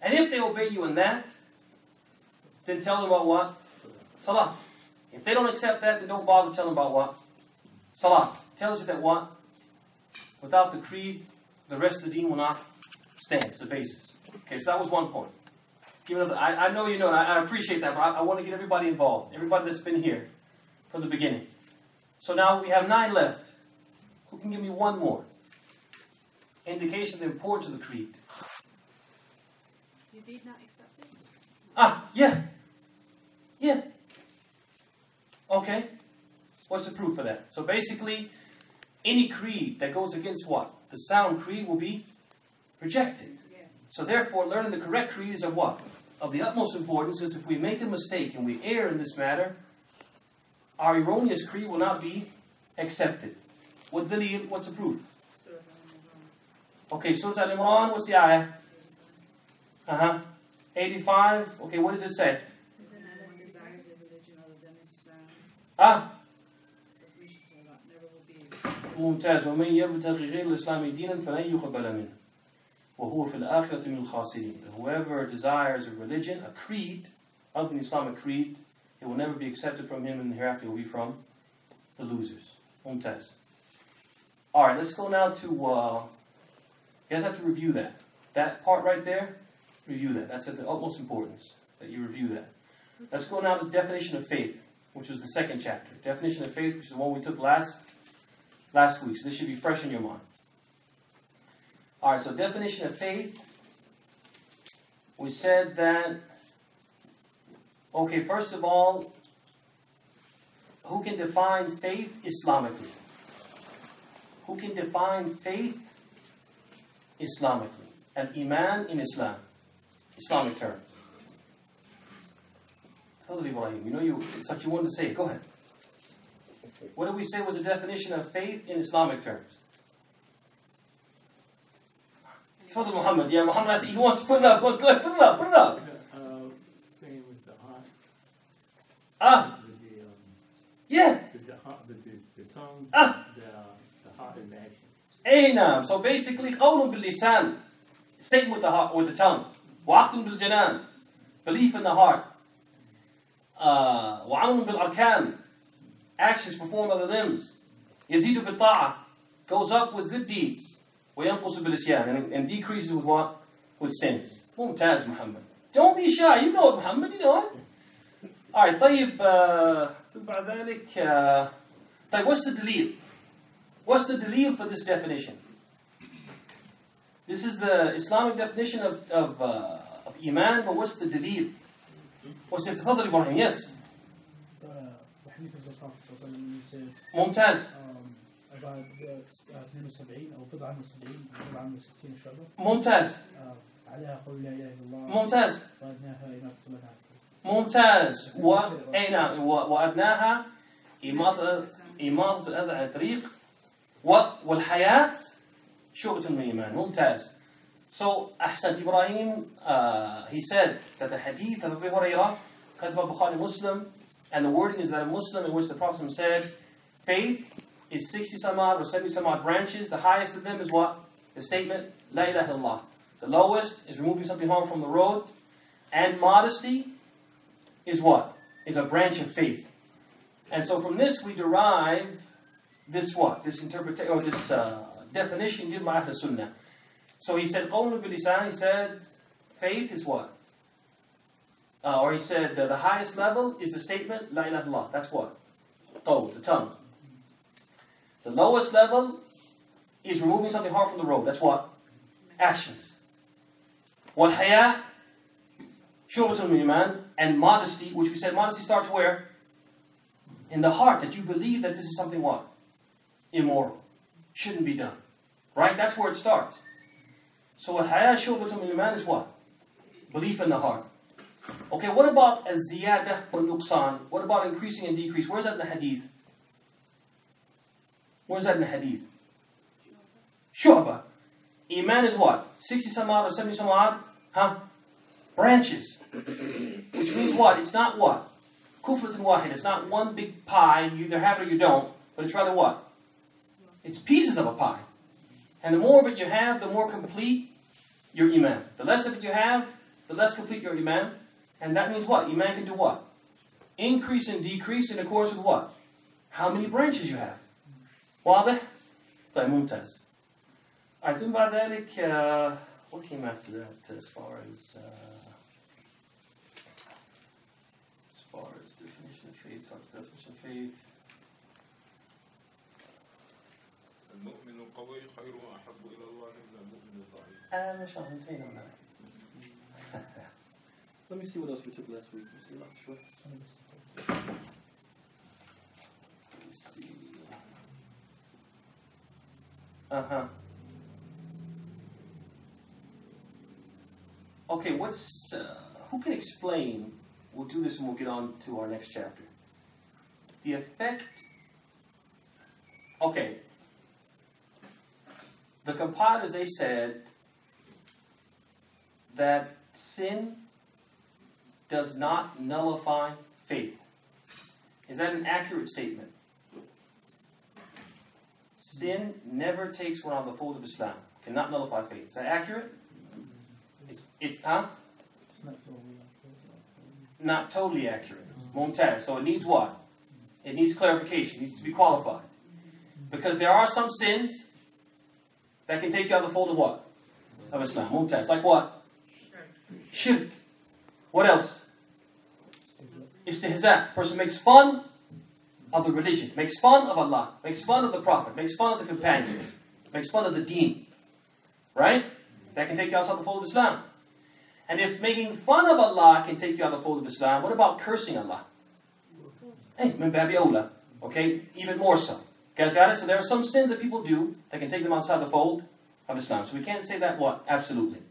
And if they obey you in that, then tell them about what? Salah. If they don't accept that, then don't bother telling them about what? Salah. Tells you that what? Without the creed, the rest of the deen will not stand. It's the basis. Okay, so that was one point. I know you know, and I appreciate that, but I want to get everybody involved. Everybody that's been here from the beginning. So now we have 9 left. Who can give me one more? Indication of the importance of the creed. You did not accept it? Yeah. Yeah. Okay. What's the proof for that? So basically, any creed that goes against what? The sound creed will be rejected. Yeah. So therefore, learning the correct creed is of what? Of the utmost importance, because if we make a mistake and we err in this matter, our erroneous creed will not be accepted. What dalil? What's the proof? Okay, Surah Al-Imran, what's the ayah? 85. Okay, what does it say? ممتاز ومن يبتغي غير الإسلام دينا فلن يقبل منه وهو في الآخرة من الخاسرين. Whoever desires a religion, a creed, other than Islamic creed, it will never be accepted from him, and hereafter it will be from the losers. ممتاز. Alright, let's go now to, you guys have to review that. That part right there, review that. That's of the utmost importance, that you review that. Let's go now to the definition of faith, which was the second chapter. Definition of faith, which is the one we took last week. So this should be fresh in your mind. Alright, so definition of faith. We said that, okay, first of all, who can define faith Islamically? Who can define faith Islamically? And Iman in Islam. Islamic term. Tell me, Ibrahim. You know, it's like you wanted to say it. Go ahead. What did we say was the definition of faith in Islamic terms? Tell me, Muhammad. Yeah, Muhammad, he wants to put it up. Go ahead, put it up. Put it up. Same with the heart. Yeah. The tongue. The heart and the action. So basically, قول باللسان, statement with the heart, with the tongue. وعقد بالجنان, belief in the heart. وعمل بالأركان, actions performed by the limbs. يزيد بالطاعة, goes up with good deeds. وينقص بالإسيان, and decreases with what? With sins. ممتاز Muhammad. Don't be shy, you know it Muhammad, you know it. Alright, طيب بعد ذلك طيب, what's the dalil? What's the dalil for this definition? This is the Islamic definition of Iman, but what's the dalil? What's it? تفضل إبراهيم. Yes. ممتاز. بعد 72 أو بضعة من 70 بضعة من 60 شعبة. ممتاز. عليها قول لا إله إلا الله. ممتاز. وأدناها إماتة الأذى. ممتاز. وأدناها إماطة الأذى عن الطريق. والحياة شعبة من الإيمان. ممتاز. So, أحسنت Ibrahim, he said that the hadith of Abu Hurairah, كتب Bukhari Muslim, and the wording is that a Muslim in which the Prophet said, faith is 60 some odd or 70 some odd branches. The highest of them is what? The statement, La ilaha illallah. The lowest is removing something harmful from the road. And modesty is what? Is a branch of faith. And so from this we derive this what? This interpretation, or this definition given by Ahl Sunnah. So he said, قول باللسان, he said, faith is what? Or he said, the highest level is the statement, La ilaha illallah. That's what? Qawl, the tongue. The lowest level is removing something hard from the road. That's what? Actions. والحياء شعبة من الإيمان, and modesty, which we said modesty starts where? In the heart, that you believe that this is something what? Immoral. Shouldn't be done. Right? That's where it starts. So الحياء شعبة من الإيمان is what? Belief in the heart. Okay, what about الزيادة والنقصان? What about increasing and decrease? Where's that in the hadith? Where's that in the hadith? Shu'bah. Iman is what? 60 some odd or 70 some odd? Branches. Which means what? It's not what? Kufratun wahid. It's not one big pie. You either have it or you don't. But it's rather what? It's pieces of a pie. And the more of it you have, the more complete your Iman. The less of it you have, the less complete your iman. And that means what? Iman can do what? Increase and decrease in accordance with what? How many branches you have. واضح؟ طيب ممتاز. ثم بعد ذلك what came after that as far as definition of faith, definition of faith. المؤمن القوي خير وأحب إلى الله من المؤمن الضعيف. ما شاء الله انتهينا من هذا. Let me see what else we took last week. Let me see. Okay, who can explain? We'll do this and we'll get on to our next chapter. The effect. Okay. The compilers, they said that sin does not nullify faith. Is that an accurate statement? Sin never takes one out of the fold of Islam. Cannot nullify faith. Is that accurate? It's not totally accurate. Mumtaz. So it needs what? It needs clarification. It needs to be qualified. Because there are some sins that can take you out of the fold of what? Of Islam. Mumtaz. Like what? Shirk. What else? Istihza. Person makes fun of the religion. Makes fun of Allah. Makes fun of the Prophet. Makes fun of the companions. Makes fun of the deen. Right? That can take you outside the fold of Islam. And if making fun of Allah can take you out of the fold of Islam, what about cursing Allah? Hey, min babi awla. Okay? Even more so. Guys got it? So there are some sins that people do that can take them outside the fold of Islam. So we can't say that what? Absolutely.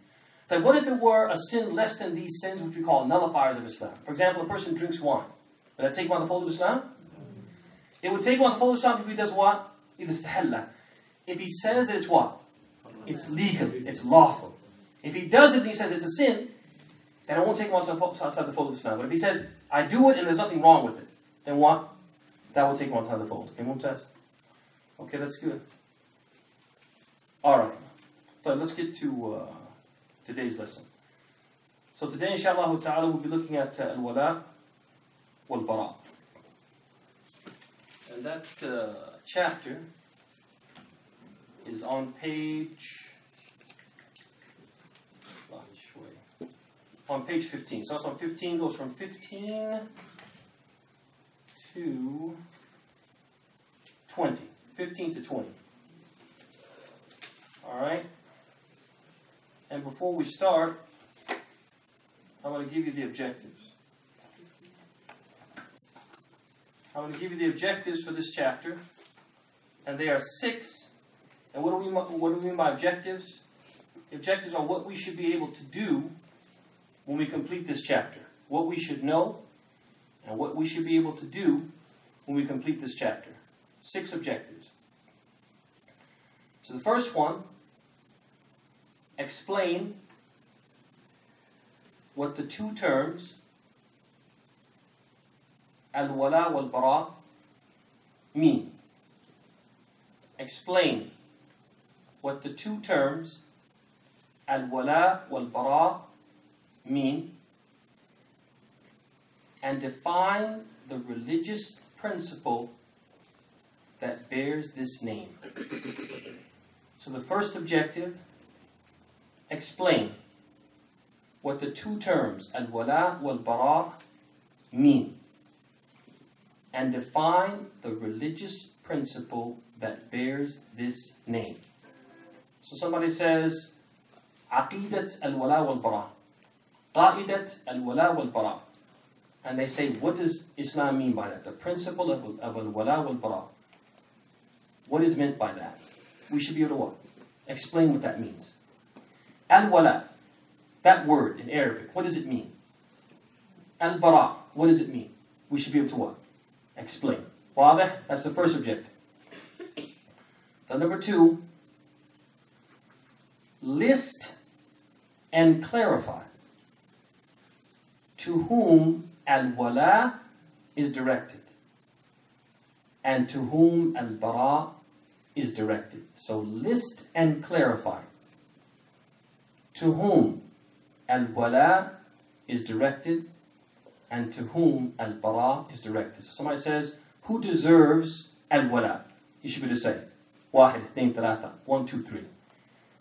So what if it were a sin less than these sins which we call nullifiers of Islam? For example, a person drinks wine. Would that take him out of the fold of Islam? It would take him out of the fold of Islam if he does what? If he says that it's what? It's legal. It's lawful. If he does it and he says it's a sin, then it won't take him outside the fold of Islam. But if he says, I do it and there's nothing wrong with it, then what? That will take him outside the fold. Okay, Mumtaz? Okay, that's good. Alright. So let's get to today's lesson. So today, inshallah ta'ala, we'll be looking at al-wala wal-bara. And that chapter is on page 15. So it's on 15, goes from 15 to 20. 15 to 20. Alright? And before we start, I'm going to give you the objectives. I'm going to give you the objectives for this chapter. And they are 6. And what do we mean by objectives? The objectives are what we should be able to do when we complete this chapter. What we should know and what we should be able to do when we complete this chapter. 6 objectives. So the first one, explain what the two terms al-wala wal-bara mean. Explain what the two terms al-wala wal-bara mean and define the religious principle that bears this name. So the first objective, explain what the two terms al-wala wal-bara mean and define the religious principle that bears this name. So somebody says aqidat al-wala wal-bara, qa'idat al-wala wal-bara, and they say, what does Islam mean by that? The principle of al-wala wal-bara. What is meant by that? We should be able to what? Explain what that means. Al-wala, that word in Arabic, what does it mean? Al-bara, what does it mean? We should be able to what? Explain. Wadah? That's the first objective. So number 2, list and clarify to whom al-wala is directed and to whom al-bara is directed. So list and clarify to whom al-wala is directed and to whom al-bara is directed. So somebody says, who deserves al-wala? You should be able to say, واحد اثنين ثلاثة, 1, 2, 3.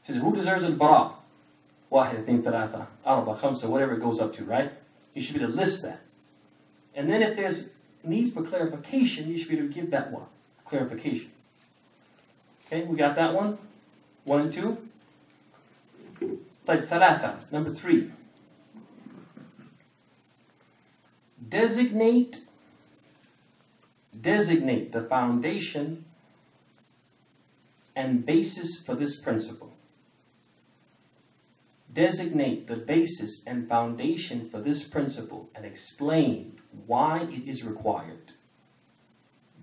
Says, who deserves al-bara? واحد اثنين ثلاثة, أربعة خمسة, whatever it goes up to, right? You should be able to list that. And then if there's need for clarification, you should be able to give that one, clarification. Okay, we got that one? 1 and 2. طيب ثلاثة, number 3. Designate the foundation and basis for this principle. Designate the basis and foundation for this principle and explain why it is required.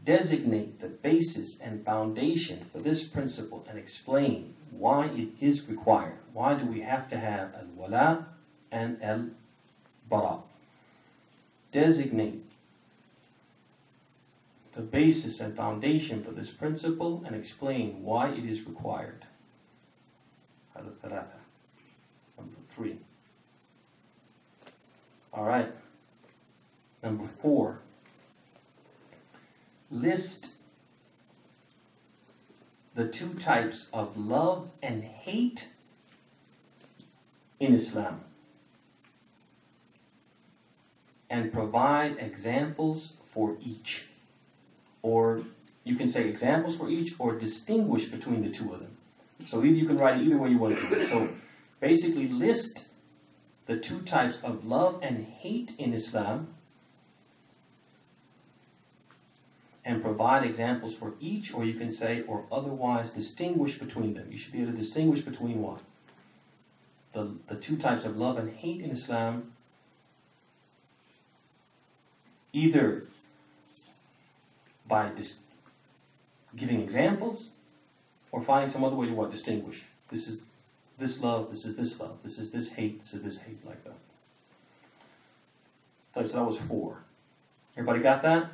Designate the basis and foundation for this principle and explain why it is required. Why do we have to have al-wala and al-bara? Designate the basis and foundation for this principle and explain why it is required. Number 3. All right. Number 4. List the 2 types of love and hate in Islam and provide examples for each. Or you can say examples for each or distinguish between the 2 of them. So either you can write it either way you want to. So basically list the 2 types of love and hate in Islam and provide examples for each, or you can say, or otherwise distinguish between them. You should be able to distinguish between what? The 2 types of love and hate in Islam, either by giving examples or finding some other way to what? Distinguish. This is this love, this is this love, this is this hate, this is this hate, like that. So that was 4. Everybody got that?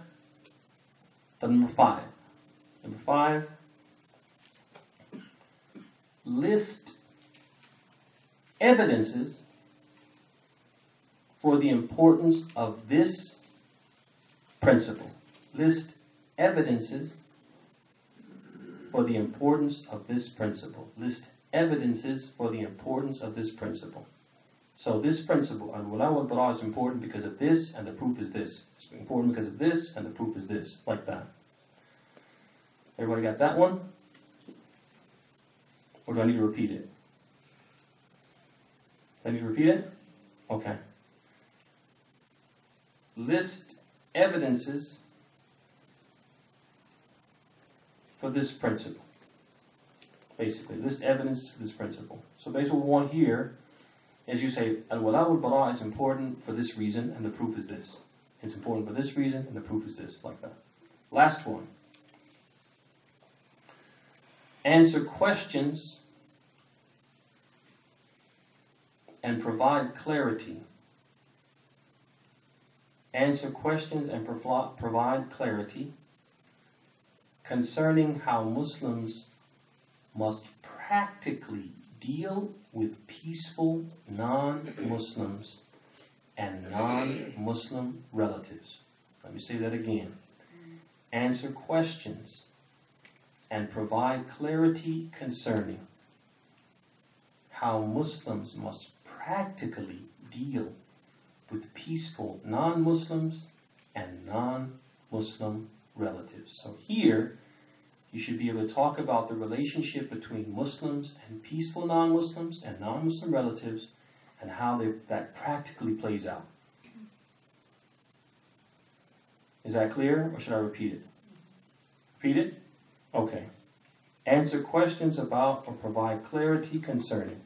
Then number 5. Number 5, list evidences for the importance of this principle. List evidences for the importance of this principle. List evidences for the importance of this principle. So this principle, al-wala wal-bara, is important because of this, and the proof is this. It's important because of this, and the proof is this. Like that. Everybody got that one? Or do I need to repeat it? Do I need to repeat it? Okay. List evidences for this principle. Basically, list evidence for this principle. So basically what we want here is you say, al-wala wal-bara is important for this reason, and the proof is this. It's important for this reason, and the proof is this. Like that. Last one. Answer questions and provide clarity. Answer questions and provide clarity concerning how Muslims must practically deal with peaceful non-Muslims and non-Muslim relatives. Let me say that again. Answer questions and provide clarity concerning how Muslims must practically deal with peaceful non-Muslims and non-Muslim relatives. So here, you should be able to talk about the relationship between Muslims and peaceful non-Muslims and non-Muslim relatives and how that practically plays out. Is that clear, or should I repeat it? Repeat it? Okay. Answer questions about or provide clarity concerning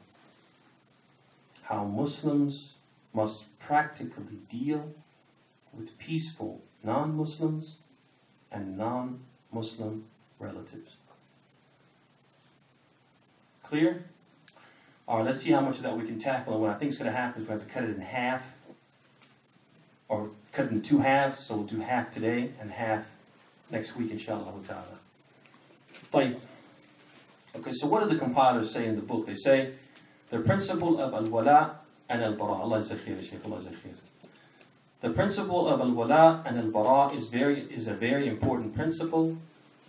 how Muslims must practically deal with peaceful non-Muslims and non-Muslim relatives. Clear? All right, let's see how much of that we can tackle. And what I think is going to happen is we have to cut it in half, or cut it in 2 halves. So we'll do half today and half next week, inshallah ta'ala. Okay, so what do the compilers say in the book? They say the principle of al-wala and al-bara. Allah Jazak khair, Sheikh. Allah Jazak khair. The principle of al-wala and al-bara is a very important principle.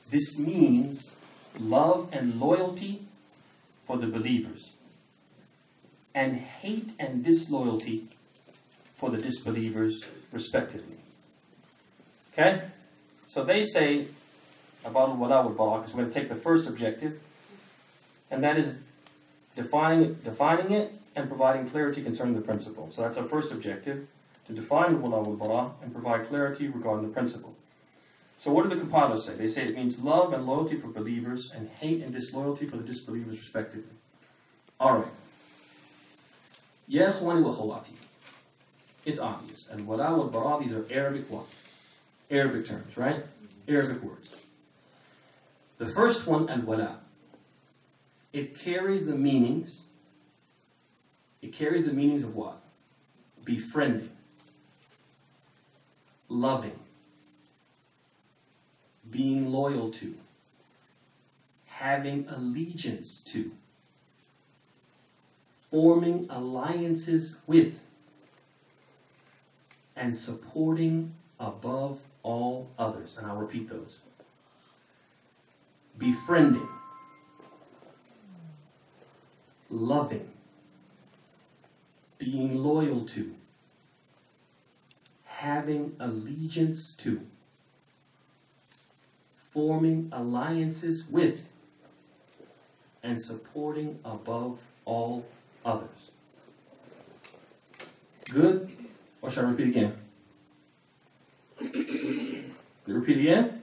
This means love and loyalty for the believers, and hate and disloyalty for the disbelievers, respectively. Okay? So they say about al-wala wal-bara, because we're going to take the first objective, and that is defining it and providing clarity concerning the principle. So that's our first objective, to define al-wala wal-bara and provide clarity regarding the principle. So what do the compilers say? They say it means love and loyalty for believers and hate and disloyalty for the disbelievers, respectively. Alright. Ya ikhwani wa khawati. It's obvious. And wala wal bara, these are Arabic what? Arabic terms, right? Arabic words. The first one, al wala. It carries the meanings. It carries the meanings of what? Befriending. Loving. Being loyal to. Having allegiance to. Forming alliances with. And supporting above all others. And I'll repeat those. Befriending. Loving. Being loyal to. Having allegiance to. Forming alliances with. And supporting above all others. Good? Or shall I repeat again? Repeat again?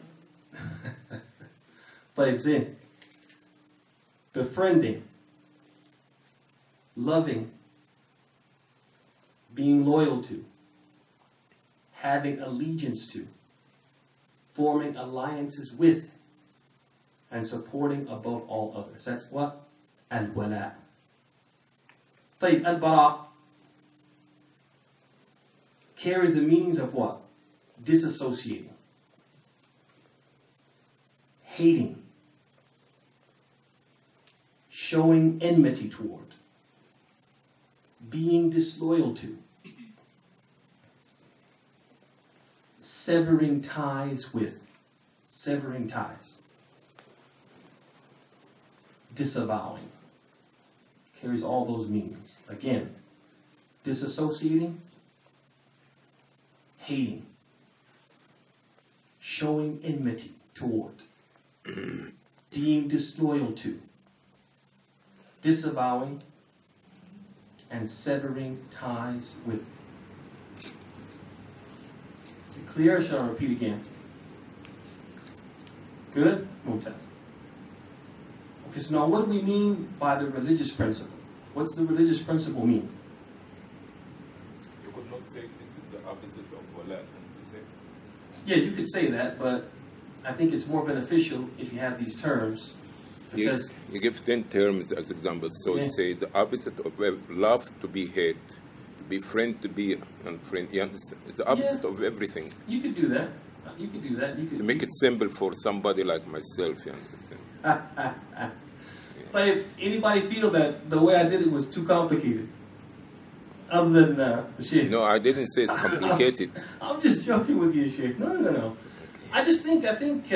طيب زين. Befriending. Loving. Being loyal to. Having allegiance to. Forming alliances with. And supporting above all others. That's what? Al-wala. طيب al-bara carries the meanings of what? Disassociating. Hating. Showing enmity toward. Being disloyal to. Severing ties with. Severing ties. Disavowing. Carries all those meanings. Again, disassociating, hating, showing enmity toward, being disloyal to, disavowing, and severing ties with. Is it clear? Shall I repeat again? Good? Mumtaz. Okay, so now what do we mean by the religious principle? What's the religious principle mean? You could not say this is the opposite of wala, Yeah, you could say that, but I think it's more beneficial if you have these terms. Because you give 10 terms as examples. So yeah. you say the opposite of love to be hate, to be friend to be unfriend. You understand? It's the opposite of everything. You could do that. You could do that. You could To make it simple for somebody like myself, you understand? But anybody feel that the way I did it was too complicated? Other than the Sheikh. No, I didn't say it's complicated. I'm just joking with you, Sheikh. No. I think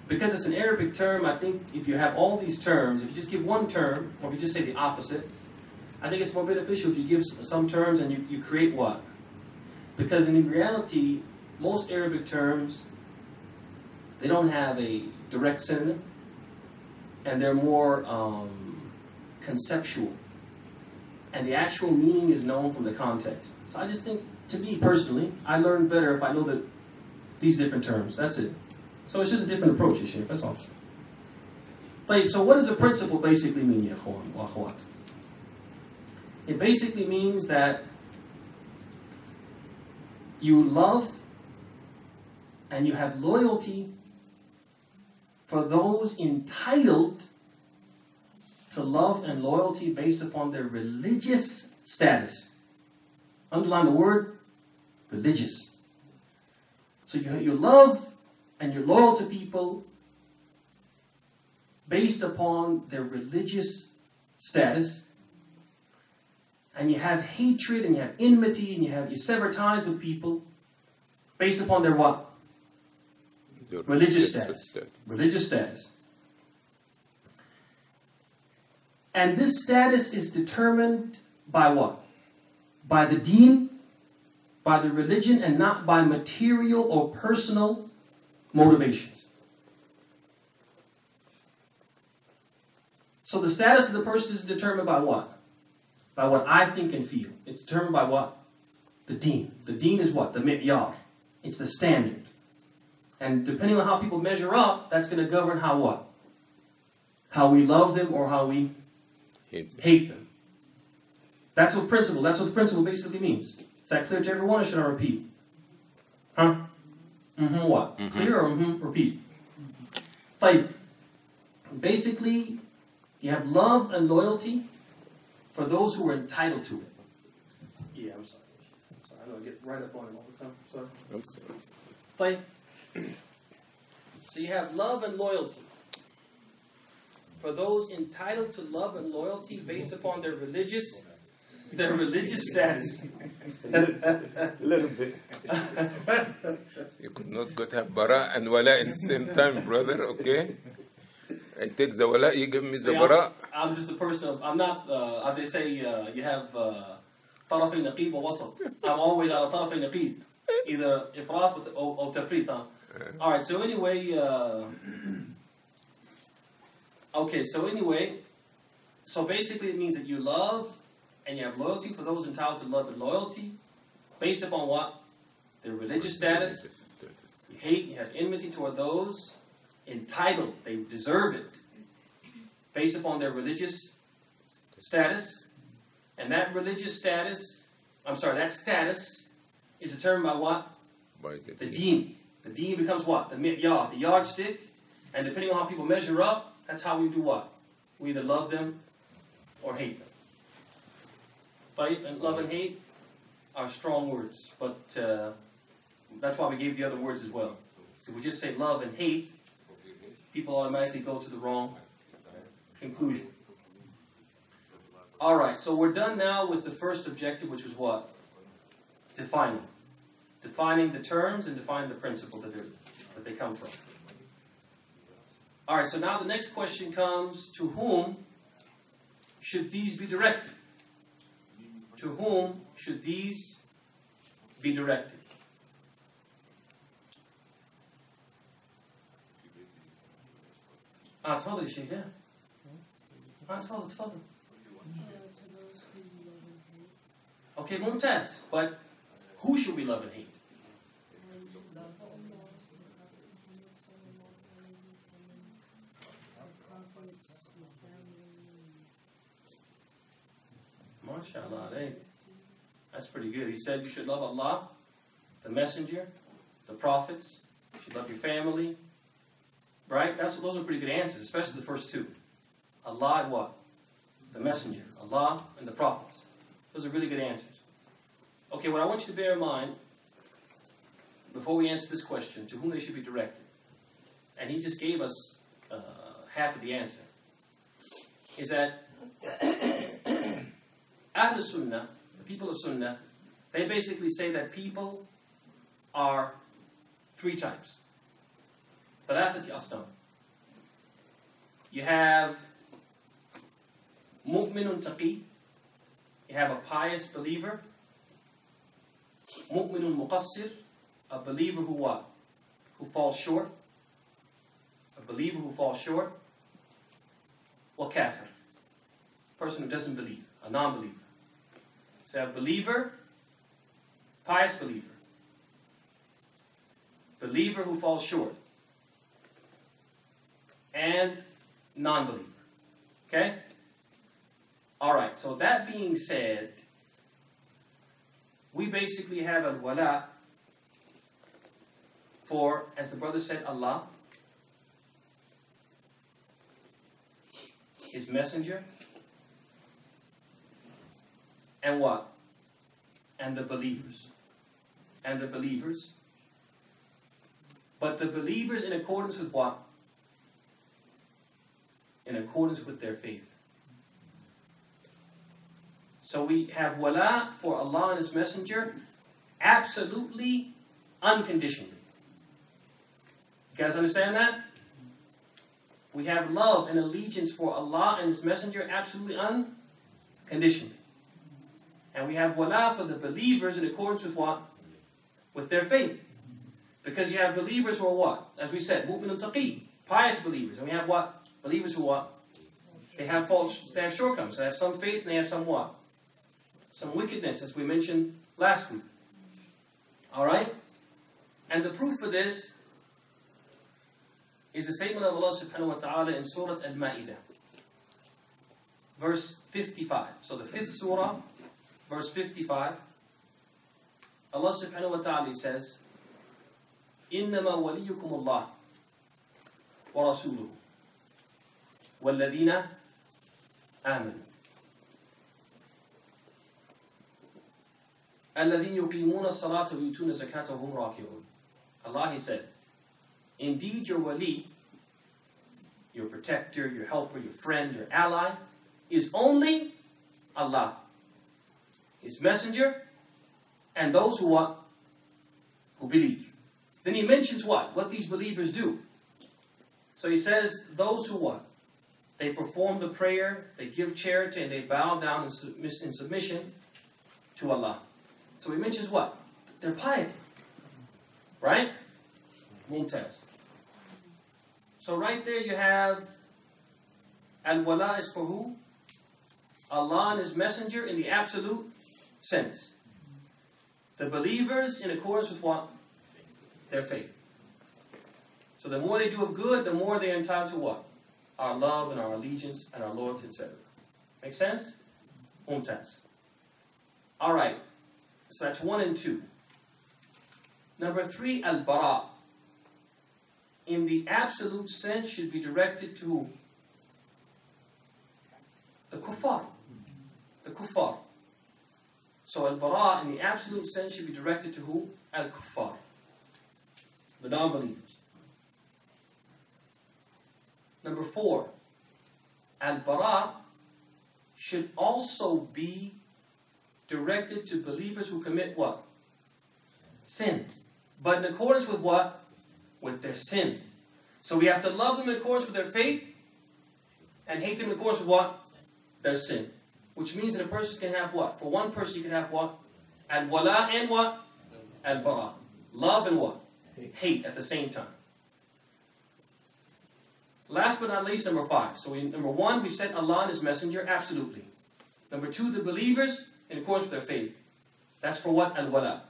because it's an Arabic term, I think if you have all these terms, if you just give one term, or if you just say the opposite, I think it's more beneficial if you give some terms and you create what? Because in reality, most Arabic terms, they don't have a direct synonym, and they're more conceptual. And the actual meaning is known from the context. So I just think, to me personally, I learn better if I know that these different terms. That's it. So it's just a different approach, Sheikh. That's all. So what does the principle basically mean, ya akhwan wa akhawat? It basically means that you love and you have loyalty for those entitled to love and loyalty based upon their religious status. Underline the word religious. So you love and you're loyal to people based upon their religious status. and you have hatred, and you have enmity, and you sever ties with people based upon their what? Religious status. Religious status. And this status is determined by what? By the deen, by the religion, and not by material or personal motivations. So the status of the person is determined by what? By what I think and feel. It's determined by what? The deen. The deen is what? The mi'yar. It's the standard. And depending on how people measure up, that's going to govern how what? How we love them or how we hate them. That's what the principle basically means. Is that clear to everyone, or should I repeat? Huh? What? Clear or repeat? طيب. Basically, you have love and loyalty for those who are entitled to it. Yeah, I'm sorry. I know I get right up on him all the time. Sorry. I'm sorry. طيب. So you have love and loyalty for those entitled to love and loyalty based upon their religious status. A little bit. You could not go to have bara and wala in the same time, brother, okay? I take the wala, you give me the bara. I'm just a person I'm not, as they say, you have طرفي نقيض ووسط. I'm always على طرفي نقيض. Either إفراط or تفريط. Alright, so anyway, so basically it means that you love and you have loyalty for those entitled to love and loyalty based upon what? Their religious status. You hate, you have enmity toward those entitled, they deserve it, based upon their religious status. And that status is determined by what? By the deen. The deen becomes what? The mi'yar, the yardstick. And depending on how people measure up, that's how we do what? We either love them or hate them. Right? And love and hate are strong words, but that's why we gave the other words as well. So if we just say love and hate, people automatically go to the wrong conclusion. Alright, so we're done now with the first objective, which was what? Defining. Defining the terms and defining the principle that they come from. Alright, so now the next question comes, to whom should these be directed? To whom should these be directed? تفضل يا شيخ. تفضل. Okay, ممتاز. But who should we love and hate? MashaAllah, hey. That's pretty good. He said you should love Allah, the Messenger, the prophets. You should love your family. Right? Those are pretty good answers, especially the first two. Allah and what? The Messenger. Allah and the prophets. Those are really good answers. Okay, what I want you to bear in mind, before we answer this question, to whom they should be directed, and he just gave us half of the answer, is that Ahl Sunnah, the people of Sunnah, they basically say that people are three types. ثلاثة أصناف. You have مؤمن تقي, you have a pious believer. مؤمن مقصر, a believer who what? Who falls short. A believer who falls short. وكافر, person who doesn't believe, a non-believer. So you have believer, pious believer. Believer who falls short. And non-believer. Okay? Alright, so that being said, we basically have al-wala for, as the brother said, Allah, His Messenger, and what? And the believers. And the believers. But the believers in accordance with what? In accordance with their faith. So we have wala for Allah and His Messenger absolutely, unconditionally. You guys understand that? We have love and allegiance for Allah and His Messenger absolutely unconditionally. And we have wala for the believers in accordance with what? With their faith. Because you have believers who are what? As we said, mu'minun taqi, pious believers. And we have what? Believers who what? They have faults, they have shortcomings. They have some faith and they have some what? Some wickedness, as we mentioned last week. Alright? And the proof for this is the statement of Allah subhanahu wa ta'ala in Surah Al-Ma'idah. Verse 55. So the 5th surah, verse 55. Allah subhanahu wa ta'ala says, إِنَّمَا وَلِيُّكُمُ اللَّهُ وَرَسُولُهُ وَالَّذِينَ آمَنُوا الَّذِينَ يُقِيمُونَ الصَّلَاةَ وَيُؤْتُونَ الزَّكَاةَ وَهُمْ رَاكِعُونَ. Allah, He says, indeed your wali, your protector, your helper, your friend, your ally, is only Allah, His Messenger, and those who what? Who believe. Then He mentions what? What these believers do. So He says, those who what? They perform the prayer, they give charity, and they bow down in submission to Allah. So He mentions what? Their piety. Right? Mumtaz. So right there you have al-wala is for who? Allah and His Messenger in the absolute sense. The believers in accordance with what? Their faith. So the more they do of good, the more they are entitled to what? Our love and our allegiance and our loyalty, etc. Make sense? Mumtaz. Alright. So that's 1 and 2. Number 3, al-bara. In the absolute sense should be directed to who? The kuffar. The kuffar. So al-bara in the absolute sense should be directed to who? Al-kuffar. The non-believers. Number 4, al-bara should also be directed to believers who commit what? Sins. But in accordance with what? With their sin. So we have to love them in accordance with their faith and hate them in accordance with what? Their sin. Which means that a person can have what? For one person you can have what? Al-wala and what? Al-bara. Love and what? Hate at the same time. Last but not least, number 5. So number 1, we said Allah and His Messenger, absolutely. Number 2, the believers in accordance with their faith. That's for what? Al-wala.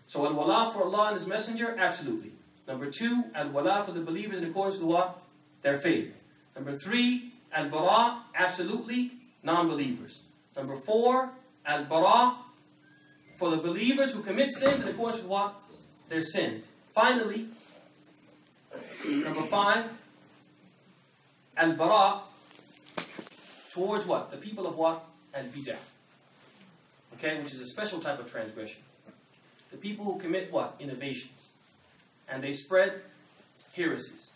So al-wala for Allah and His Messenger, absolutely. Number 2, al-wala for the believers in accordance with what? Their faith. Number 3, al-bara, absolutely, non-believers. Number 4, al-bara for the believers who commit sins in accordance with what? Their sins. Finally, number 5, al-bara towards what? The people of what? Al-bid'ah. Okay, which is a special type of transgression. The people who commit what? Innovations. And they spread heresies.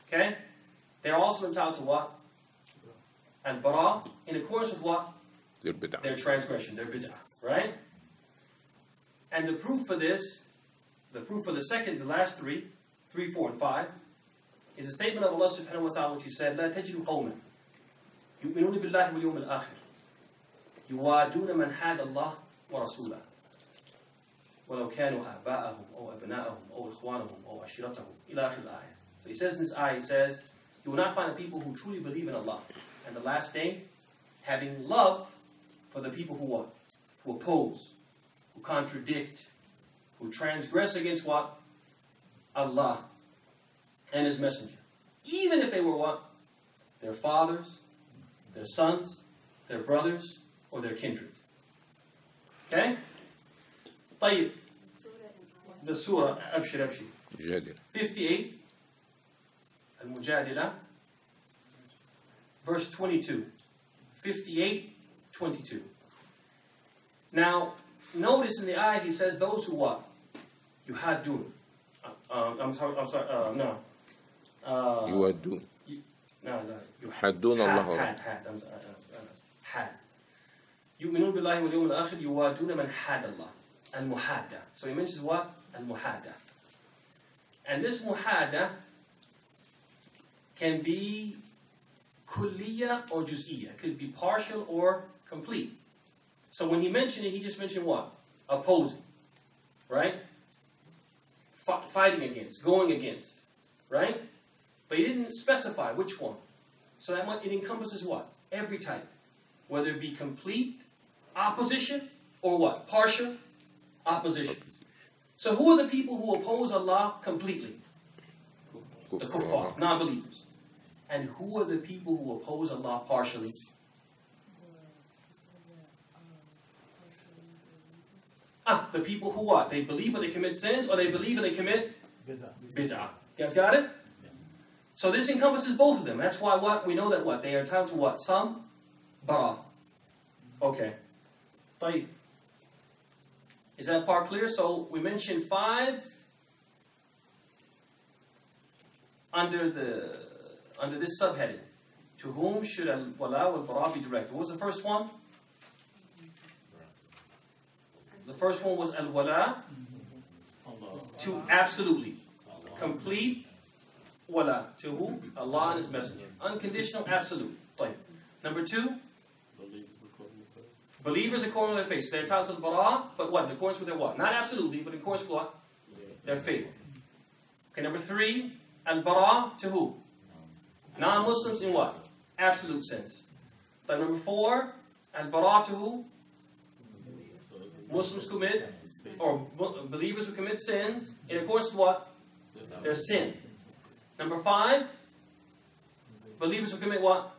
Okay? They're also entitled to what? Al-bara, in accordance with what? Their bid'ah. Their transgression, their bid'ah. Right? And the proof for this, the proof for the second, the last 3, 4, and 5, is a statement of Allah subhanahu wa ta'ala which He said, لا تجد قوما يؤمنون بالله واليوم الآخر يوادون من حاد الله ورسوله ولو كانوا آباءهم أو أبناءهم أو إخوانهم أو عشيرتهم إلى آخر الآية. So He says in this ayah, He says, you will not find a people who truly believe in Allah and the last day having love for the people who what? Who oppose, who contradict, who transgress against what? Allah and His Messenger. Even if they were what? Their fathers, their sons, their brothers, or their kindred. Okay? طيب. The surah, أبشر. 58. Al-Mujadila. Verse 22. 58, 22. Now, notice in the ayah He says, those who what? Yuhaddun. I'm sorry, no. يودون No. يحدون الله had. يؤمنون بالله واليوم الآخر يوادون من حاد الله. Al-muhada. So he mentions what? Al-muhada. And this muhada can be kulliya or juz'iyya. It could be partial or complete. So when he mentioned it, he just mentioned what? Opposing. Right? Fighting against. Going against. Right? But he didn't specify which one. So that it encompasses what? Every type. Whether it be complete opposition or what? Partial opposition. So who are the people who oppose Allah completely? The kuffar, non-believers. And who are the people who oppose Allah partially? The people who what? They believe but they commit sins, or they believe and they commit bid'ah. You guys got it? So this encompasses both of them. That's why what we know that what? They are entitled to what? Some bara. Okay. طيب. Is that part clear? So we mentioned 5 under this subheading. To whom should al-wala wal-bara be directed? What was the first one? The first one was al-wala to absolutely. Complete wala. To who? Allah and His Messenger. Unconditional, absolute. طيب. Number 2. Believers according to their faith. So they're entitled to the bara, but what? In accordance with their what? Not absolutely, but in accordance with what? Their faith. Okay, number 3. Al-bara to who? Non-Muslims in what? Absolute sense. But number 4. Al-bara to who? Muslims commit, or believers who commit sins, in accordance with what? Their sin. Number 5. Believers who commit what?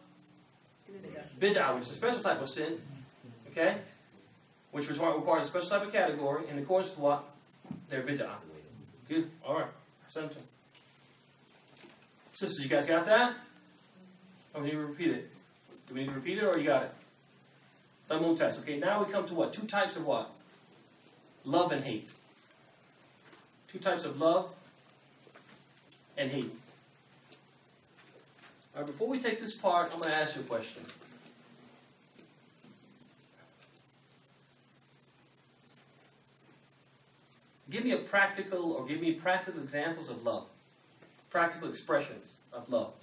Bid'ah, which is a special type of sin. Okay? Which requires a special type of category in accordance with what? Their bid'ah. Good. Alright. Sisters, you guys got that? Or we need to repeat it? Do we need to repeat it or you got it? Tamum test. Okay, now we come to what? 2 types of what? Love and hate. 2 types of love and hate. Alright, before we take this part, I'm going to ask you a question. Give me practical examples of love. Practical expressions of love.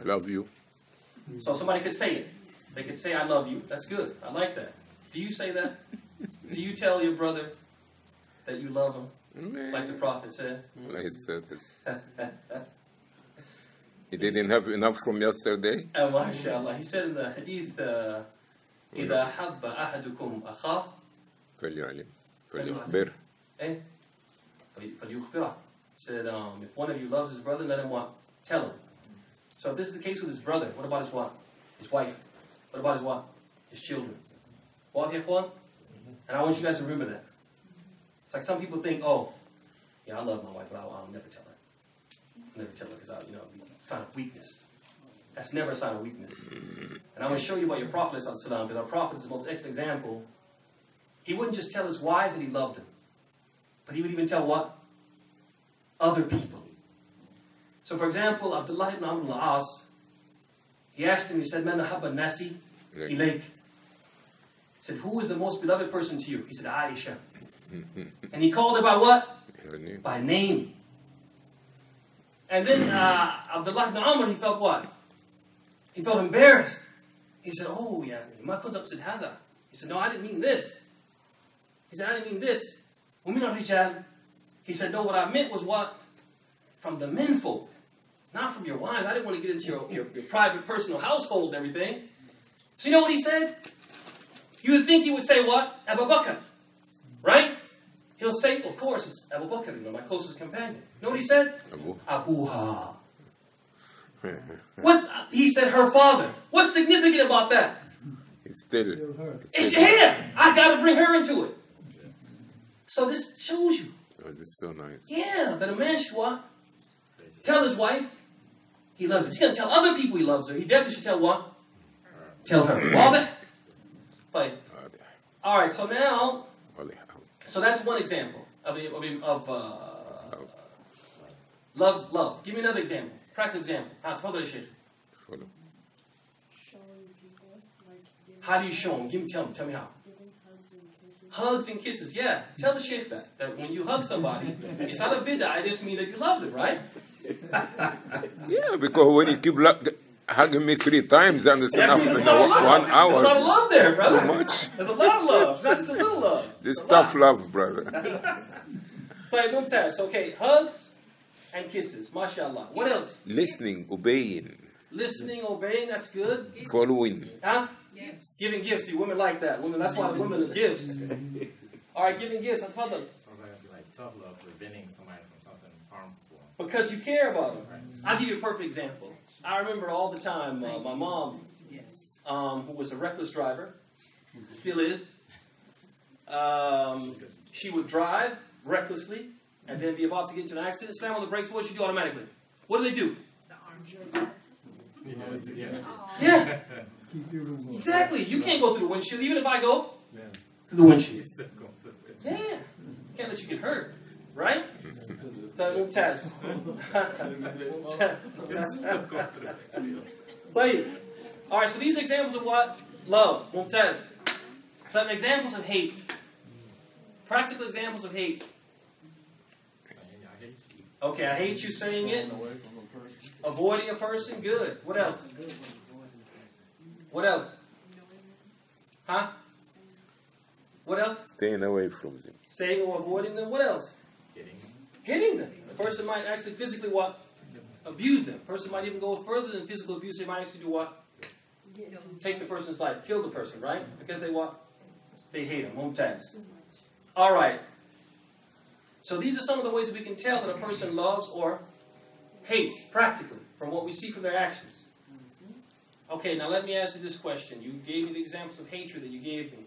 I love you. So somebody could say it. They could say, I love you. That's good. I like that. Do you say that? Do you tell your brother that you love him? Like the Prophet said? Like he said it. He didn't have enough from yesterday? MashaAllah. He said in the hadith, إِذَا حَبَّ أَحَدُكُمْ أَخَاهُ فليخبر. فليخبره. Said, if one of you loves his brother, let him what? Tell him. So if this is the case with his brother, what about his what? His wife. What about his what? His children. What, ikhwan? And I want you guys to remember that. It's like some people think, oh, yeah, I love my wife, but I'll never tell her. I'll never tell her because it'll be a sign of weakness. That's never a sign of weakness. And I'm going to show you about your Prophet, because our Prophet is the most excellent example. He wouldn't just tell his wives that he loved them, but he would even tell what? Other people. So for example, Abdullah ibn al-Ansari, he asked him, he said, Man ahabba nasi ilayk. He said, who is the most beloved person to you? He said, Aisha. And he called her by what? By name. And then Abdullah ibn Amr, he felt what? He felt embarrassed. He said, oh, yeah, ma kunt aqsid hada. He said, no, I didn't mean this. He said, I didn't mean this. وَمِنَ الرِّجَالِ. He said, no, what I meant was what? From the menfolk. Not from your wives. I didn't want to get into your private, personal household and everything. So you know what he said? You would think he would say what? Abu Bakr. Right? He'll say, of course, it's Abu Bakr, my closest companion. You know what he said? Abuha. What? He said her father. What's significant about that? It's still It's here. I got to bring her into it. So this shows you. Oh, this is so nice. Yeah, that a man should what? Tell his wife he loves her. He's going to tell other people he loves her. He definitely should tell what? Tell her. واضح? طيب. All right, so now, so that's one example of love. Give me another example. Practical example. تفضل يا شيخ. How do you show them? Tell me how. Hugs and kisses, yeah. Tell the Sheikh that when you hug somebody, it's not a bid'ah, it just means that you love them, right? Yeah, because when you keep hugging me 3 times, then it's enough in 1 hour. There's a lot of love there, brother. Too much. There's a lot of love. It's not just a little love. This tough love, brother. Play Mumtaz. Okay, hugs and kisses. MashaAllah. What else? Listening, obeying, Listening, obeying, that's good. following. Huh? Giving gifts. See, women like that. Women, that's why women are gifts. All right, giving gifts. That's further. Sometimes you like tough love, preventing somebody from something harmful. Because you care about them. I'll give you a perfect example. I remember all the time my mom, who was a reckless driver, still is, she would drive recklessly and then be about to get into an accident, slam on the brakes. What should she do automatically? What do they do? Yeah. Exactly. You can't go through the windshield, even if I go through the windshield. Yeah. Can't let you get hurt. Right? Mumtaz. Play it. All right, so these are examples of what? Love. Mumtaz. Some examples of hate. Practical examples of hate. Okay, I hate you saying it. Avoiding a person. Good. What else? What else? Huh? What else? Staying away from them. Staying or avoiding them. What else? Hitting them. The person might actually physically what? Abuse them. The person might even go further than physical abuse. They might actually do what? Take the person's life. Kill the person, right? Because they what? They hate him. Mumtaz. All right. So these are some of the ways we can tell that a person loves or hates practically from what we see from their actions. Okay, now let me ask you this question. You gave me the examples of hatred that you gave me.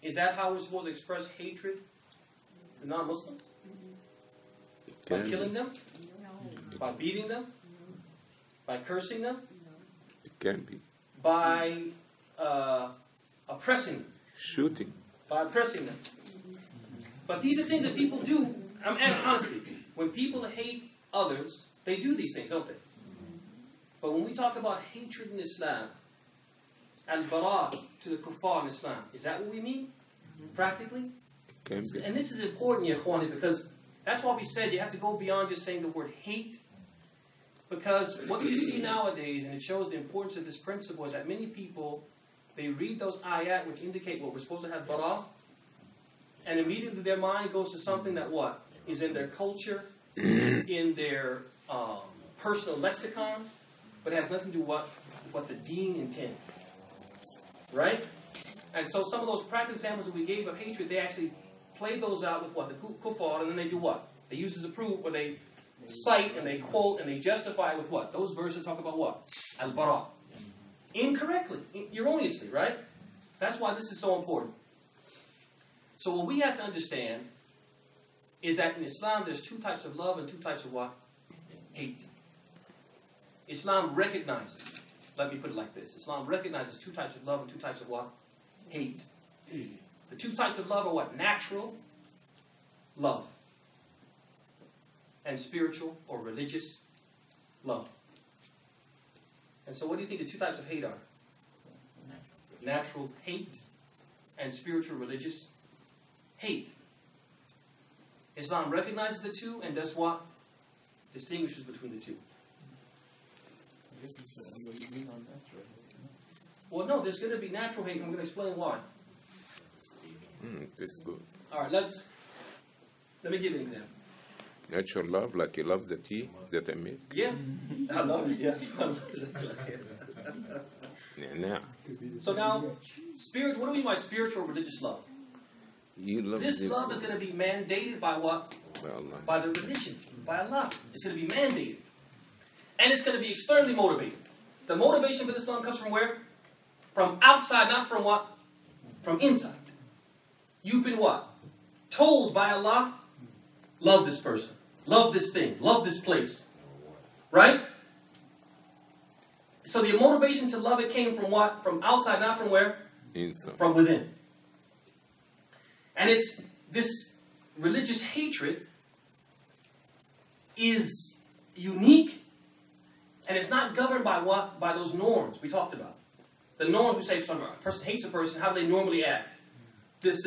Is that how we're supposed to express hatred to non-Muslims? By killing them? By beating them? By cursing them? It can be. By oppressing them? Shooting. By oppressing them. But these are things that people do. Honestly, when people hate others, they do these things, don't they? But when we talk about hatred in Islam, al-bara to the kuffar in Islam, is that what we mean? Practically? It can be. And this is important, ya ikhwani, because that's why we said you have to go beyond just saying the word hate. Because what you see nowadays, and it shows the importance of this principle, is that many people, they read those ayat which indicate what we're supposed to have bara, and immediately their mind goes to something that what? Is in their culture, in their personal lexicon, but has nothing to do with what the deen intends. Right? And so some of those practical examples that we gave of hatred, they actually play those out with what? The kuffar, and then they do what? They use as a proof, or they cite, and they quote, and they justify with what? Those verses talk about what? Al-bara. Incorrectly, erroneously, right? That's why this is so important. So what we have to understand is that in Islam there's 2 types of love and 2 types of what? Hate. Islam recognizes, let me put it like this, Islam recognizes 2 types of love and 2 types of what? Hate. The 2 types of love are what? Natural love and spiritual or religious love. And so what do you think the 2 types of hate are? Natural hate and spiritual religious hate. Islam recognizes the 2 and does what? Distinguishes between the 2. Well, no, there's going to be natural hate, and I'm going to explain why. This is good. All right, let me give you an example. Natural love, like you love the tea that I make. Yeah. I love it, yes. Nah. So now, what do we mean by spiritual religious love? You love This love is going to be mandated by what? By Allah. By the religion, by Allah. It's going to be mandated. And it's going to be externally motivated. The motivation for this love comes from where? From outside, not from what? From inside. You've been what? Told by Allah, love this person, love this thing, love this place. Right? So the motivation to love it came from what? From outside, not from where? Inside. From within. And it's this religious hatred is unique, and it's not governed by what? By those norms we talked about. The norms we say, if a person hates a person, how do they normally act? This.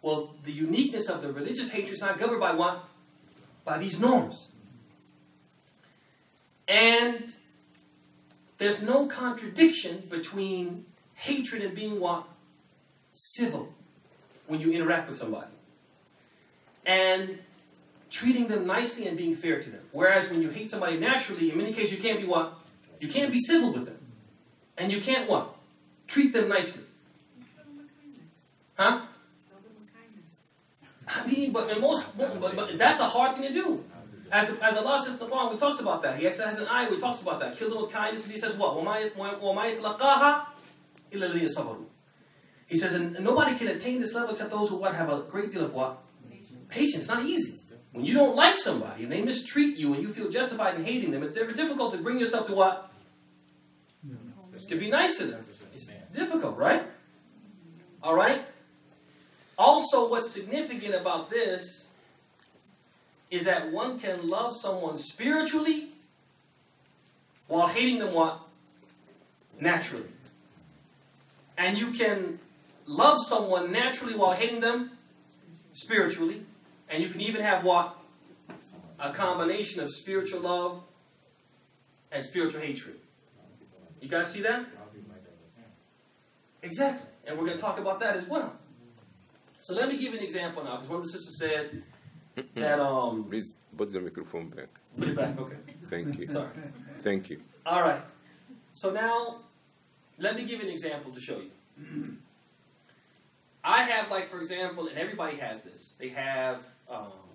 Well, the uniqueness of the religious hatred is not governed by what? By these norms. And there's no contradiction between hatred and being what? Civil. When you interact with somebody. And treating them nicely and being fair to them. Whereas when you hate somebody naturally, in many cases you can't be what? You can't be civil with them. And you can't what? Treat them nicely. Huh? I mean, but that's a hard thing to do. As Allah says in the Quran, He talks about that. He actually has an ayah where He talks about that. Kill them with kindness. And He says what? He says, and nobody can attain this level except those who what? Have a great deal of what? Patience. Not easy. When you don't like somebody and they mistreat you and you feel justified in hating them, it's very difficult to bring yourself to what? To be nice to them. It's difficult, right? All right? Also, what's significant about this is that one can love someone spiritually while hating them what? Naturally. And you can love someone naturally while hating them spiritually. And you can even have what? A combination of spiritual love and spiritual hatred. You guys see that? Exactly. And we're going to talk about that as well. So let me give you an example now, because one of the sisters said that... Please put the microphone back. Put it back, okay. Thank you. Sorry. Thank you. All right. So now, let me give you an example to show you. I have, like, for example, and everybody has this. They have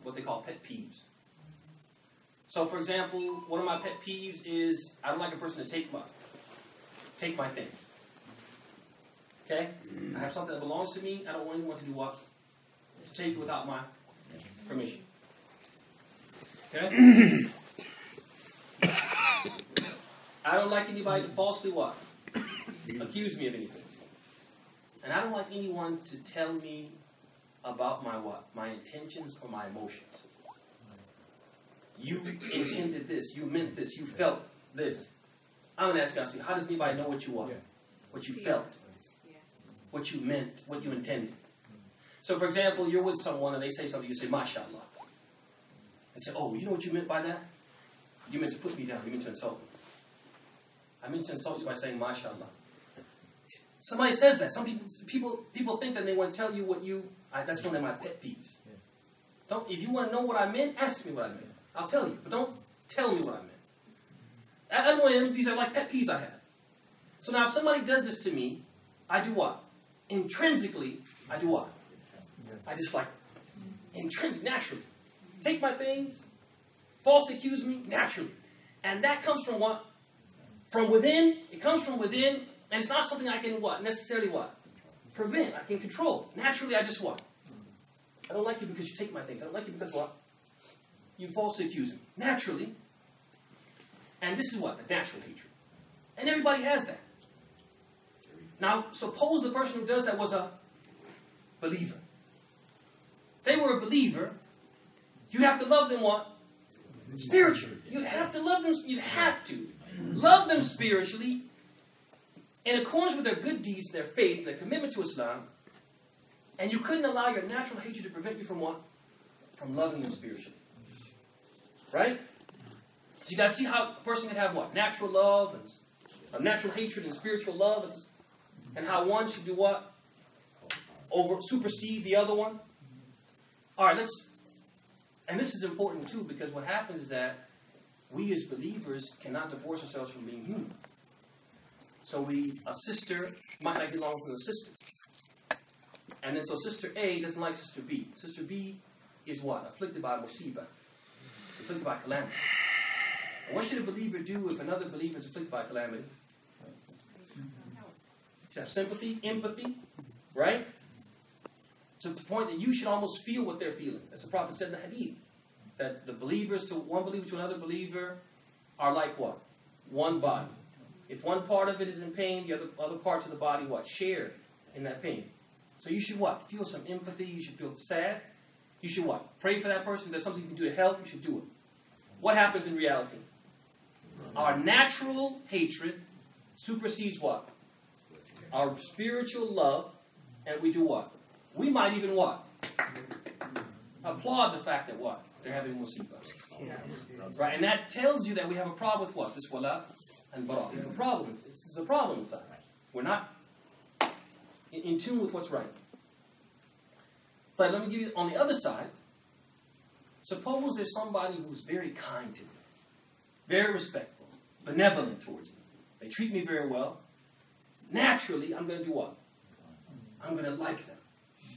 what they call pet peeves. So, for example, one of my pet peeves is I don't like a person to take my things. Okay? I have something that belongs to me. I don't want anyone to do what? To take it without my permission. Okay? I don't like anybody to falsely what? Accuse me of anything. And I don't like anyone to tell me about my what? My intentions or my emotions. You intended this. You meant this. You felt this. I'm going to ask God, how does anybody know what you want? What you felt? What you meant? What you intended? So, for example, you're with someone and they say something. You say, MashaAllah. And say, oh, you know what you meant by that? You meant to put me down. You meant to insult me. I meant to insult you by saying, MashaAllah. Somebody says that. Some people think that they want to tell you what you... that's one of my pet peeves. If you want to know what I meant, ask me what I meant. I'll tell you. But don't tell me what I meant. I know these are like pet peeves I have. So now if somebody does this to me, I do what? Intrinsically, I do what? I just like, naturally. Take my things, falsely accuse me, naturally. And that comes from what? From within. It comes from within. And it's not something I can what? Necessarily what? Prevent. I can control. Naturally, I just what? I don't like you because you take my things. I don't like you because what? You falsely accuse me. Naturally. And this is what? The natural hatred. And everybody has that. Now, suppose the person who does that was a believer. If they were a believer, you'd have to love them what? Spiritually. You'd have to love them. You'd have to. Love them spiritually in accordance with their good deeds, their faith, their commitment to Islam. And you couldn't allow your natural hatred to prevent you from what? From loving them spiritually. Right? So you guys see how a person can have what? Natural love, and natural hatred and spiritual love, and how one should do what? Supersede the other one. All right, and this is important too, because what happens is that we as believers cannot divorce ourselves from being human. So a sister might not get along with a sister. And then so sister A doesn't like sister B. Sister B is what? Afflicted by musibah. Afflicted by calamity. And what should a believer do if another believer is afflicted by calamity? You should have sympathy, empathy, right? To the point that you should almost feel what they're feeling. As the Prophet said in the Hadith, that the believers to one believer to another believer are like what? One body. If one part of it is in pain, the other parts of the body what? Share in that pain. So you should what? Feel some empathy. You should feel sad. You should what? Pray for that person. If there's something you can do to help, you should do it. What happens in reality? Our natural hatred supersedes what? our spiritual love, and we do what? We might even what? Applaud the fact that what? They're having musibah. Right? And that tells you that we have a problem with what? This wala and bara. We have a problem. There's a problem inside. We're not in tune with what's right. But let me give you, on the other side, suppose there's somebody who's very kind to me, very respectful, benevolent towards me. They treat me very well. Naturally, I'm going to do what? I'm going to like them.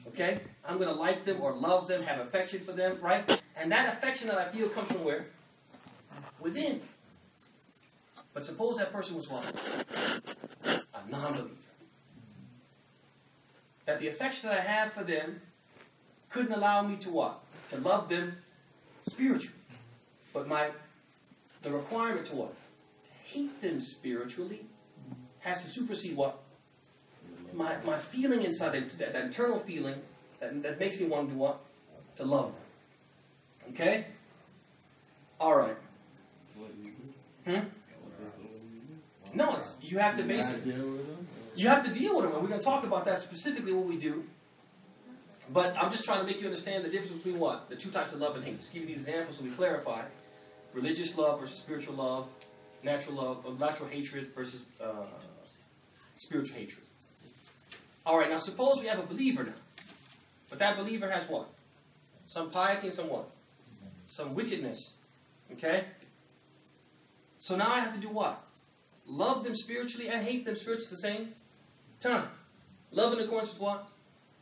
Okay? I'm going to like them or love them, have affection for them, right? And that affection that I feel comes from where? Within. But suppose that person was what? A non-believer. That the affection that I have for them couldn't allow me to what? To love them spiritually. But the requirement to what? To hate them spiritually has to supersede what? My feeling inside, that internal feeling that makes me want to do what? To love them. Okay? Alright. No, you have to basically... You have to deal with them, and we're going to talk about that specifically what we do. But I'm just trying to make you understand the difference between what? The two types of love and hate. Just give you these examples so we clarify. Religious love versus spiritual love. Natural love, or natural hatred versus spiritual hatred. Alright, now suppose we have a believer now. But that believer has what? Some piety and some what? Some wickedness. Okay? So now I have to do what? Love them spiritually and hate them spiritually at the same time. Love in accordance with what?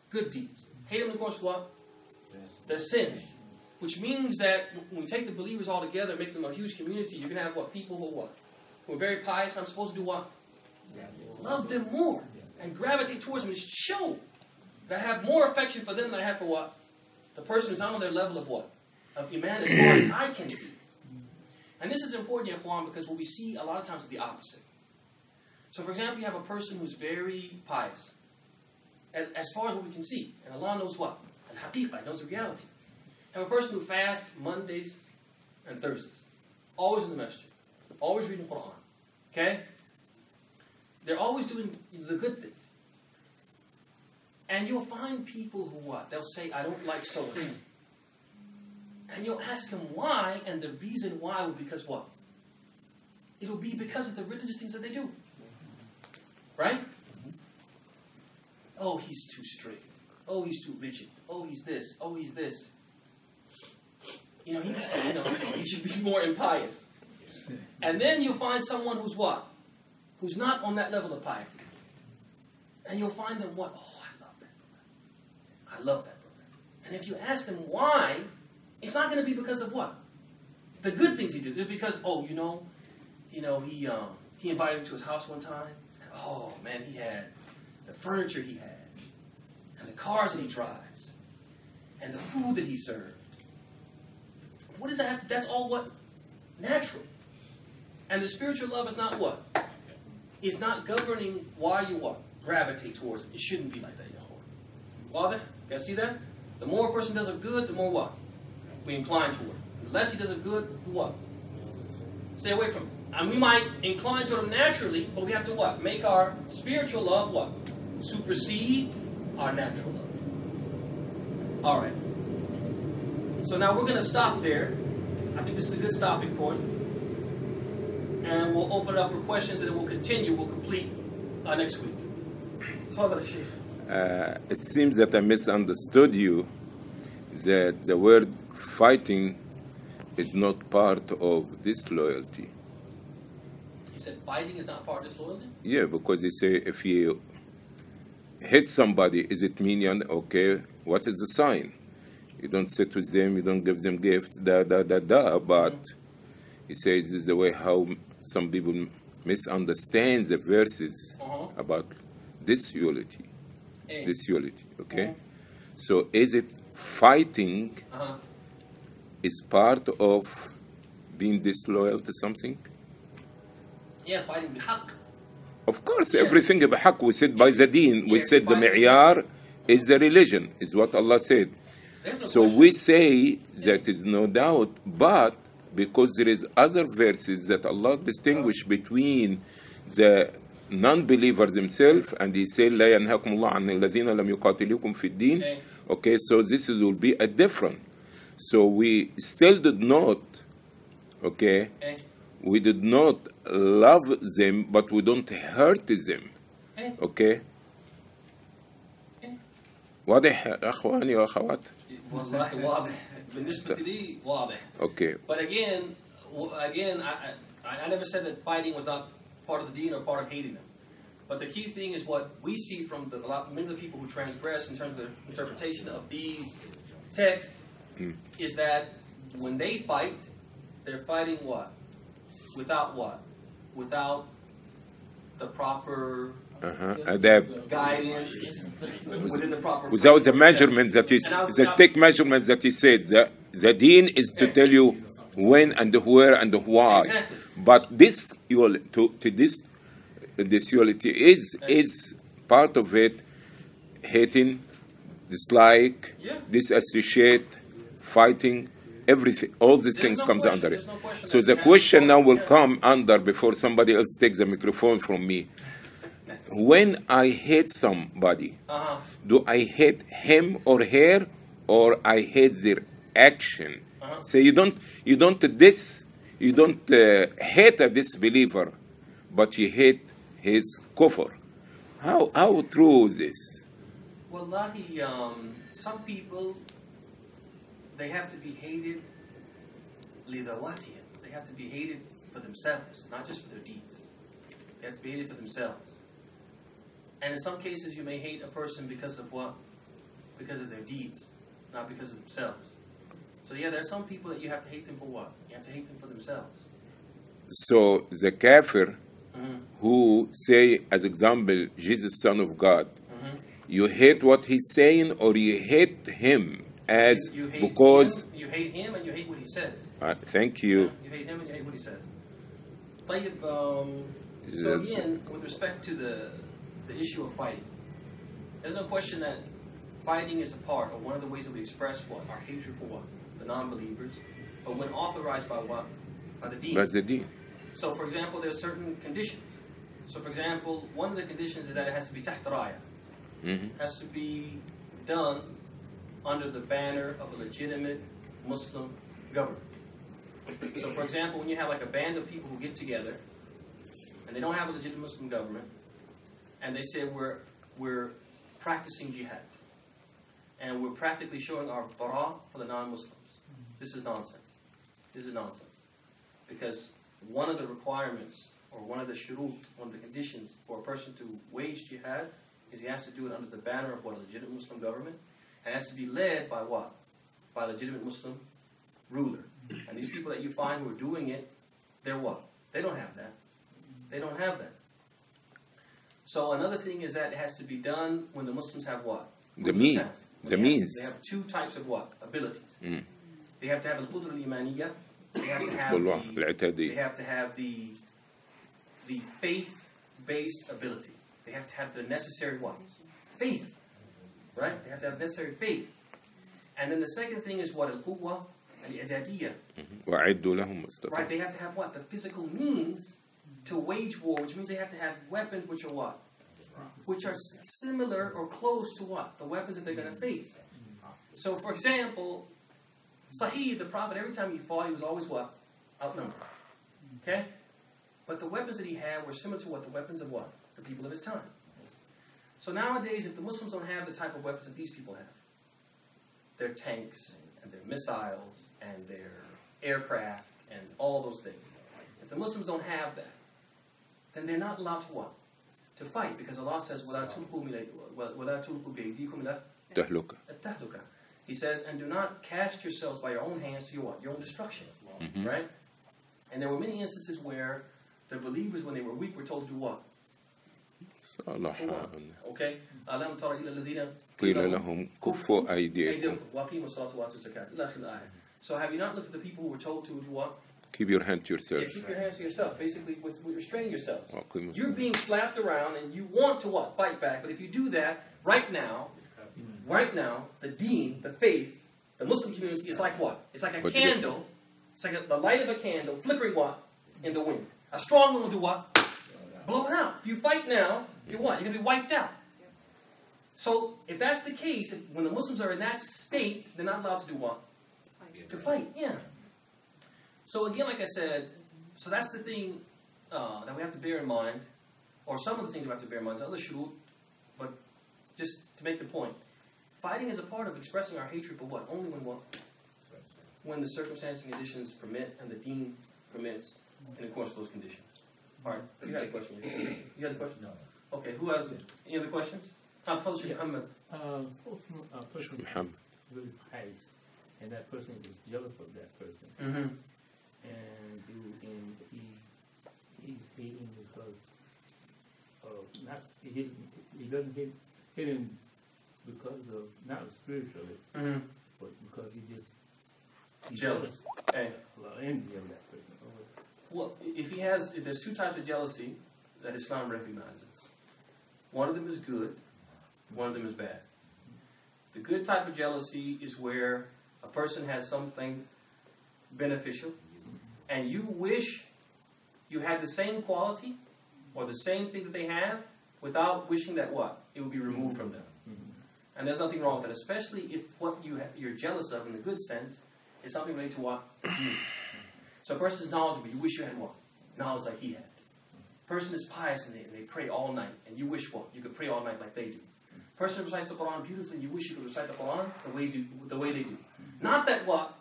Good deeds. Hate them in accordance with what? Their sins. Which means that when we take the believers all together and make them a huge community, you're going to have what? People who are what? Who are very pious. I'm supposed to do what? Love them more. And gravitate towards them. And show that I have more affection for them than I have for what? The person who's not on their level of what? Of Iman as far as I can see. And this is important, Ikhwan, because what we see a lot of times is the opposite. So, for example, you have a person who's very pious. As far as what we can see. And Allah knows what? Al-Haqiqah, knows the reality. You have a person who fasts Mondays and Thursdays. Always in the masjid. Always reading Quran. Okay? They're always doing the good things. And you'll find people who what? They'll say, I don't like so-and-so. And you'll ask them why, and the reason why will be because what? It'll be because of the religious things that they do. Right? Oh, he's too strict. Oh, he's too rigid. Oh, he's this. Oh, he's this. He should be more impious. And then you'll find someone who's what? Who's not on that level of piety. And you'll find them what? Oh, I love that brother. I love that brother. And if you ask them why, it's not going to be because of what? The good things he did. It's because, he invited me to his house one time. And, oh, man, he had the furniture he had. And the cars that he drives. And the food that he served. What does that have to... That's all what? Natural. And the spiritual love is not what? It's not governing why you what? Gravitate towards it. It shouldn't be like that, Yahweh. You guys see that? The more a person does a good, the more what? We incline toward. The less he does a good, what? Stay away from it. And we might incline toward him naturally, but we have to what? Make our spiritual love what? Supersede our natural love. Alright. So now we're going to stop there. I think this is a good stopping point. And we'll open it up for questions and then we'll continue. We'll complete next week. It seems that I misunderstood you. That the word fighting is not part of disloyalty. You said fighting is not part of disloyalty? Yeah, because you say if you hit somebody, is it mean, okay, what is the sign? You don't sit with them, you don't give them gifts, but he says this is the way how some people misunderstand the verses about disloyalty. Disloyalty, okay? So is it fighting is part of being disloyal to something? Yeah, fighting bihaq. Of course, everything bihaq. We said by the deen, we said the mi'yar is the religion, is what Allah said. So we say that is no doubt, but because there is other verses that Allah distinguish between the non-believers themselves, and he said لا ينهاكم الله عن الذين لم يقاتلوكم في الدين. Okay, so this will be a different. So we still did not, okay, we did not love them, but we don't hurt them. Okay. واضح اخواني واخوات؟ والله واضح بالنسبة لي واضح. Okay. But again, I never said that fighting was not part of the deen or part of hating them. But the key thing is what we see from many of the people who transgress in terms of the interpretation of these texts is that when they fight, they're fighting what? Without what? Without the proper guidance within the proper. Without the measurements that is the stick measurements that he said. The deen is to tell you when and where and why. Exactly. But this disloyalty is part of it. Hating, dislike, disassociate, fighting, everything, all these things comes under it. So the question now will come under before somebody else takes the microphone from me. When I hate somebody, do I hate him or her, or I hate their action? So you don't hate a disbeliever, but you hate his kufr. How true is this? Wallahi, some people, they have to be hated lidawatihim. They have to be hated for themselves, not just for their deeds. They have to be hated for themselves. And in some cases, you may hate a person because of what? Because of their deeds, not because of themselves. So yeah, there are some people that you have to hate them for what? You have to hate them for themselves. So the kafir who say, as example, Jesus, Son of God, you hate what he's saying, or you hate him as you hate because him, you hate him and you hate what he says. Thank you. You hate him and you hate what he says. So again, with respect to the issue of fighting, there's no question that fighting is a part, or one of the ways that we express what? Our hatred for what? The non-believers. But when authorized by what? By the deen. By the deen. So for example, there are certain conditions. So for example, one of the conditions is that it has to be taht raya. It has to be done under the banner of a legitimate Muslim government. So for example, when you have like a band of people who get together and they don't have a legitimate Muslim government, and they say we're practicing jihad, and we're practically showing our bara for the non-Muslims. This is nonsense. This is nonsense. Because one of the requirements, or one of the shurut, one of the conditions for a person to wage jihad is he has to do it under the banner of what? A legitimate Muslim government. And it has to be led by what? By a legitimate Muslim ruler. And these people that you find who are doing it, they're what? They don't have that. They don't have that. So another thing is that it has to be done when the Muslims have what? The means. The means. They have two types of what? Abilities. They have to have al-qudra al-imaniyya. They have to have the faith-based ability. They have to have the necessary what? Faith. Right? They have to have necessary faith. And then the second thing is what? Al-quwwa al-i'dadiyya. Right? They have to have what? The physical means to wage war, which means they have to have weapons which are what? Which are similar or close to what? The weapons that they're going to face. So, for example, Sahih, the Prophet, every time he fought, he was always what? Outnumbered. Okay? But the weapons that he had were similar to what? The weapons of what? The people of his time. So nowadays, if the Muslims don't have the type of weapons that these people have, their tanks, and their missiles, and their aircraft, and all those things, if the Muslims don't have that, then they're not allowed to what? To fight, because Allah says, وَلَا تُلْقُوا بِأَيْدِيكُمْ إِلَى التَّهْلُكَةِ. He says, and do not cast yourselves by your own hands to your what? Your own destruction. Right? And there were many instances where the believers, when they were weak, were told to do what? Okay? أَلَمْ تَرَ إِلَى الَّذِينَ قِيلَ لَهُمْ كُفُّوا أَيْدِيَكُمْ وَأَقِيمُوا الصَّلَاةَ وَآتُوا الزَّكَاةَ إِلَى آخِرِ الْآيَةِ. So have you not looked at the people who were told to do what? Keep your hand to yourself. Yeah, keep your hands to yourself. Basically, with restraining yourselves. You're being slapped around and you want to what? Fight back. But if you do that, right now, the deen, the faith, the Muslim community is like what? It's like a candle. It's like the light of a candle flickering what? In the wind. A strong one will do what? blow it out. If you fight now, you're what? You're going to be wiped out. So if that's the case, when the Muslims are in that state, they're not allowed to do what? To fight, yeah. So again, like I said, so that's the thing that we have to bear in mind, or some of the things we have to bear in mind. There's other shurut, but just to make the point, fighting is a part of expressing our hatred, but what? Only when what? When the circumstances and conditions permit, and the deen permits, in accordance with those conditions. All right, you had a question. You had a question? No. Okay, who has any other questions? Suppose Muhammad. A person really pious, and that person is jealous of that person. Mm-hmm. And he's hating because he doesn't hate him because of not spiritually, but because he's jealous. Hey. Envy of that person. Well, if there's two types of jealousy that Islam recognizes. One of them is good, one of them is bad. The good type of jealousy is where a person has something beneficial, and you wish you had the same quality or the same thing that they have without wishing that what? It would be removed from them. And there's nothing wrong with that, especially if what you're jealous of in the good sense is something related to what? Deen. So a person is knowledgeable, you wish you had what? Knowledge like he had. Person is pious and they pray all night, and you wish what? You could pray all night like they do. Person recites the Quran beautifully, and you wish you could recite the Quran the way they do. Not that what?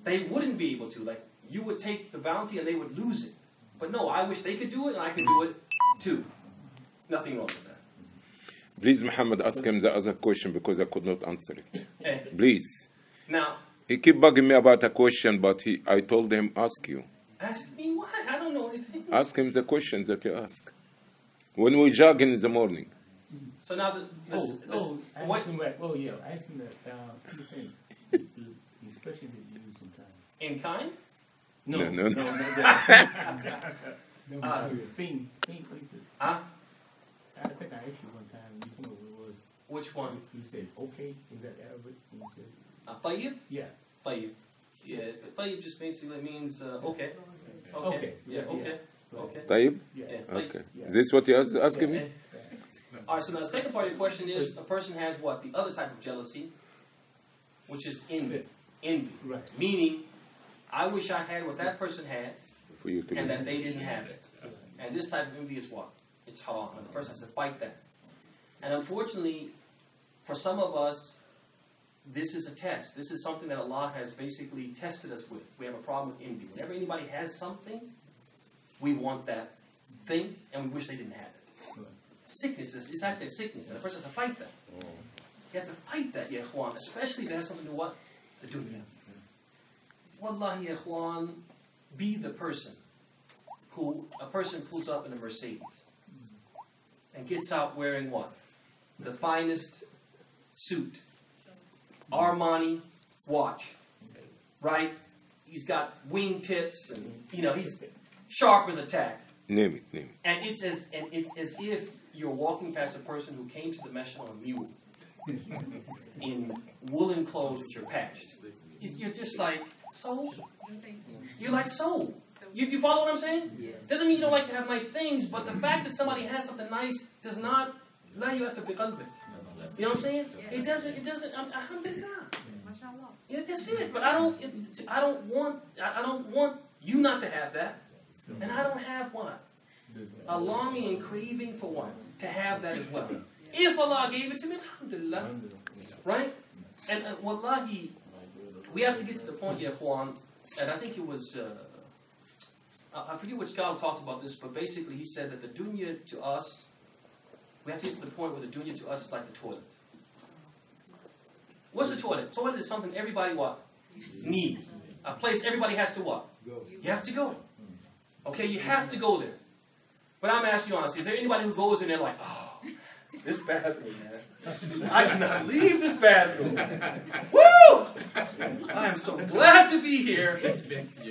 They wouldn't be able to. Like, you would take the bounty and they would lose it. But no, I wish they could do it and I could do it too. Nothing wrong with that. Please, Muhammad, ask him the other question because I could not answer it. Hey. Please. Now, he keep bugging me about a question, but I told him, ask you. Ask me why? I don't know anything. Ask him the questions that you ask. When we jogging in the morning. So now, I asked him that, I asked him that two things. The expression that you use sometimes. In kind? No. Thing. Huh? I think I asked you one time, you told me what it was. Which one? You said, okay, is that Arabic? And you said, Tayyib? yeah. Tayyib. Yeah, Tayyib just basically means okay. Okay. Yeah, okay. Okay. Tayyib? Yeah. Okay. Is this what you're asking me? All right, so now the second part of your question is, a person has what? The other type of jealousy, which is envy. Envy. Right. Meaning, I wish I had what that person had, For you to and that they didn't have it. And this type of envy is what? It's haram, and the person has to fight that. And unfortunately, for some of us, this is a test. This is something that Allah has basically tested us with. We have a problem with envy. Whenever anybody has something, we want that thing, and we wish they didn't have it. Sickness is actually a sickness, and the person has to fight that. You have to fight that, ya ikhwan, especially if it has something to do with what? The dunya. Wallahi, ya ikhwan, be the person a person pulls up in a Mercedes and gets out wearing what? The finest suit. Armani watch. Right? He's got wingtips and, he's sharp as a tack. Name it. And it's as if you're walking past a person who came to the masjid on a mule in woolen clothes which are patched. You're just like, so? You're like, so? You follow what I'm saying? Yes. Doesn't mean you don't like to have nice things, but the fact that somebody has something nice does not la yu'athir biqalbik. You know what I'm saying? It doesn't, alhamdulillah. Yeah, that's it. But I don't want you not to have that. And I don't have what? A longing and craving for what? To have that as well. If Allah gave it to me, alhamdulillah. Right? And wallahi, we have to get to the point, ya ikhwan, and I think it was, I forget which scholar talked about this, but basically he said that the dunya to us, we have to get to the point where the dunya to us is like the toilet. What's the toilet? Toilet is something everybody what? Needs. A place everybody has to what? Go. You have to go. Okay, you have to go there. But I'm asking you honestly, is there anybody who goes in there like, oh, this bathroom, man. I cannot leave this bathroom. Woo! I am so glad to be here.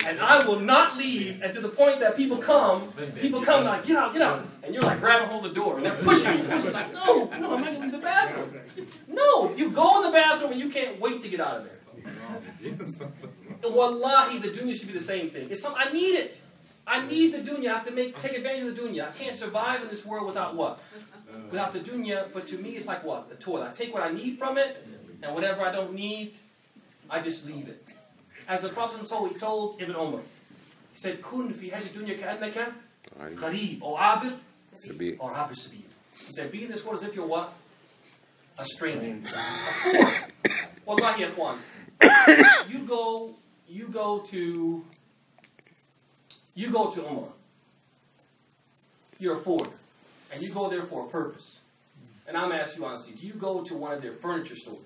And I will not leave. And to the point that people come like, get out. And you're like grabbing hold of the door. And they're pushing you. Like, no, I'm not going to leave the bathroom. No, you go in the bathroom and you can't wait to get out of there. Wallahi, the dunya should be the same thing. I need it. I need the dunya. I have to take advantage of the dunya. I can't survive in this world without what? Without the dunya. But to me, it's like what? The toilet. I take what I need from it, and whatever I don't need, I just leave it. As the Prophet he told Ibn Umar, he said, "Kun fi hadi dunya ka'annaka gharib or abir or abir sabil." He said, "Be in this world as if you're what? A stranger, a foreigner." Wallahi, ikhwan. You go to Umrah. You're a foreigner, and you go there for a purpose. And I'm asking you honestly, do you go to one of their furniture stores?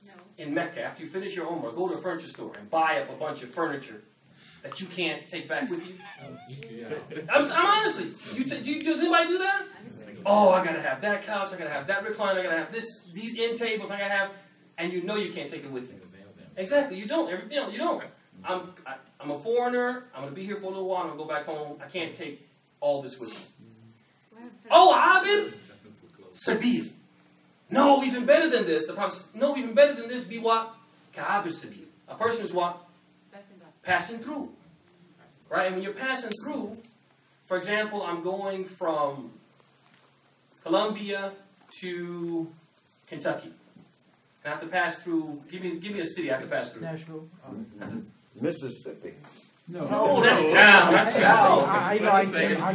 No. In Mecca, after you finish your Umrah, go to a furniture store and buy up a bunch of furniture that you can't take back with you? I'm honestly, does anybody do that? Oh, I gotta have that couch, I gotta have that recliner, I gotta have these end tables, I gotta have, and you know you can't take it with you. Exactly, you don't. You don't. I'm a foreigner. I'm gonna be here for a little while. I'm gonna go back home. I can't take all this with me. Oh, Abid, Sabil. No, even better than this. The Prophet says, no, even better than this. Be what? Ka'abid Sabil. A person who's what? Passing through. Right, and when you're passing through, for example, I'm going from Colombia to Kentucky. I have to pass through. Give me a city I have to pass through. Nashville. Mississippi. No, that's down. That's south. I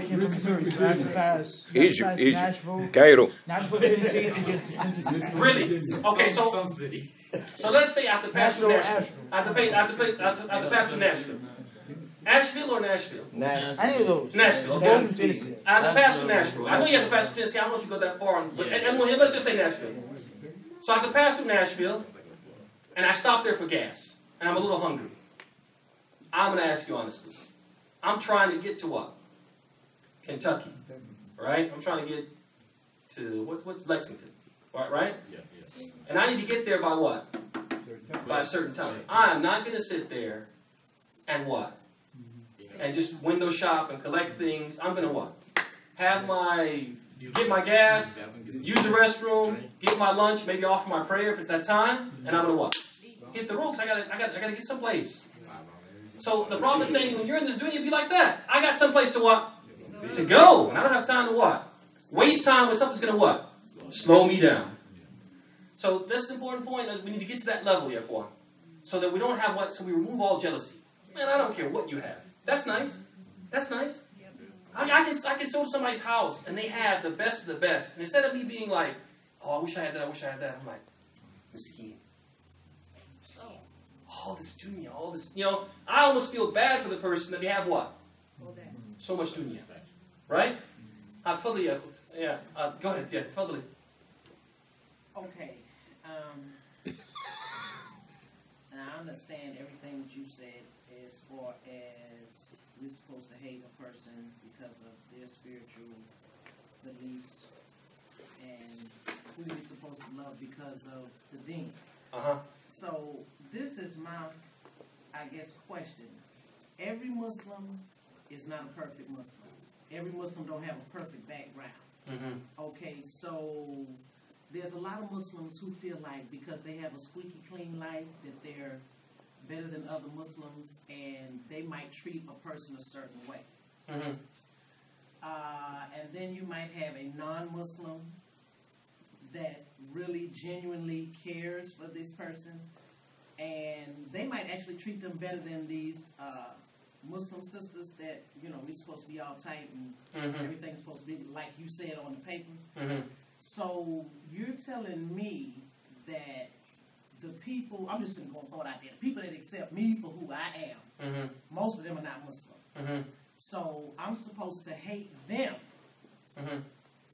came from Missouri, so I have to pass. Egypt, Nashville. Cairo. Nashville, Tennessee, to get into Really? Okay, Some city. so let's say I have to pass through Nashville, Nashville. I have to pass through Nashville. Asheville or Nashville? any of those. Nashville. Both Okay. in Tennessee. I have to pass through Nashville. I know you have to pass through Tennessee. I don't know if you go that far. But let's just say Nashville. So I have to pass through Nashville, and I stop there for gas, and I'm a little hungry. I'm going to ask you honestly. I'm trying to get to what? Kentucky, right? I'm trying to get to, what's Lexington, right? Yeah. And I need to get there by what? By a certain time. I'm not going to sit there and what? And just window shop and collect things. I'm going to what? Get my gas, use the restroom, get my lunch, maybe offer my prayer if it's that time, and I'm going to what? Hit the road because I got to get someplace. So the Prophet's saying, when you're in this dunya, be like that. I got someplace to what? To go. And I don't have time to what? Waste time with something's going to what? Slow me down. So that's the important point. Is we need to get to that level, Yahweh. So that we don't have what? So we remove all jealousy. Man, I don't care what you have. That's nice. That's nice. I can go to somebody's house and they have the best of the best. And instead of me being like, oh, I wish I had that, I'm like, Miskeen. All this dunya, all this, I almost feel bad for the person that they have what? So much dunya. Right? تفضلي yeah. Go ahead, yeah, تفضلي. Okay. And I understand everything that you said as far as we're supposed to hate a person because of their spiritual beliefs, and who we're supposed to love because of the deen. So this is my, I guess, question. Every Muslim is not a perfect Muslim. Every Muslim don't have a perfect background. Okay, so there's a lot of Muslims who feel like because they have a squeaky clean life that they're better than other Muslims, and they might treat a person a certain way. And then you might have a non-Muslim that really genuinely cares for this person, and they might actually treat them better than these Muslim sisters that, we're supposed to be all tight and everything's supposed to be like you said on the paper. So you're telling me that the people, I'm just going to go forward out there, the people that accept me for who I am, most of them are not Muslim. So I'm supposed to hate them.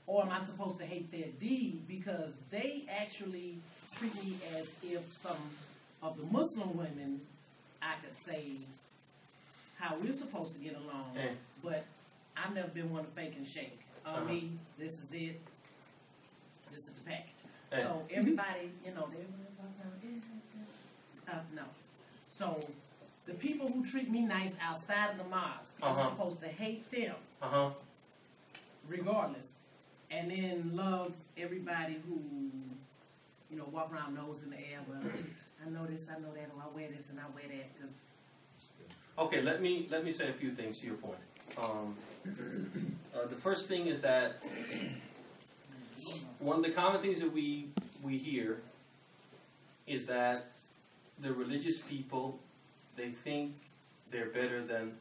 Or am I supposed to hate their deed because they actually treat me as if some of the Muslim women, I could say how we're supposed to get along, but I've never been one to fake and shake. Me, this is it. This is the package. So everybody, no. So the people who treat me nice outside of the mosque, I'm supposed to hate them, regardless. And then love everybody who, walk around nose in the air. Well, I know this, I know that, or I wear this and I wear that. Cause okay, let me say a few things to your point. The first thing is that one of the common things that we hear is that the religious people, they think they're better than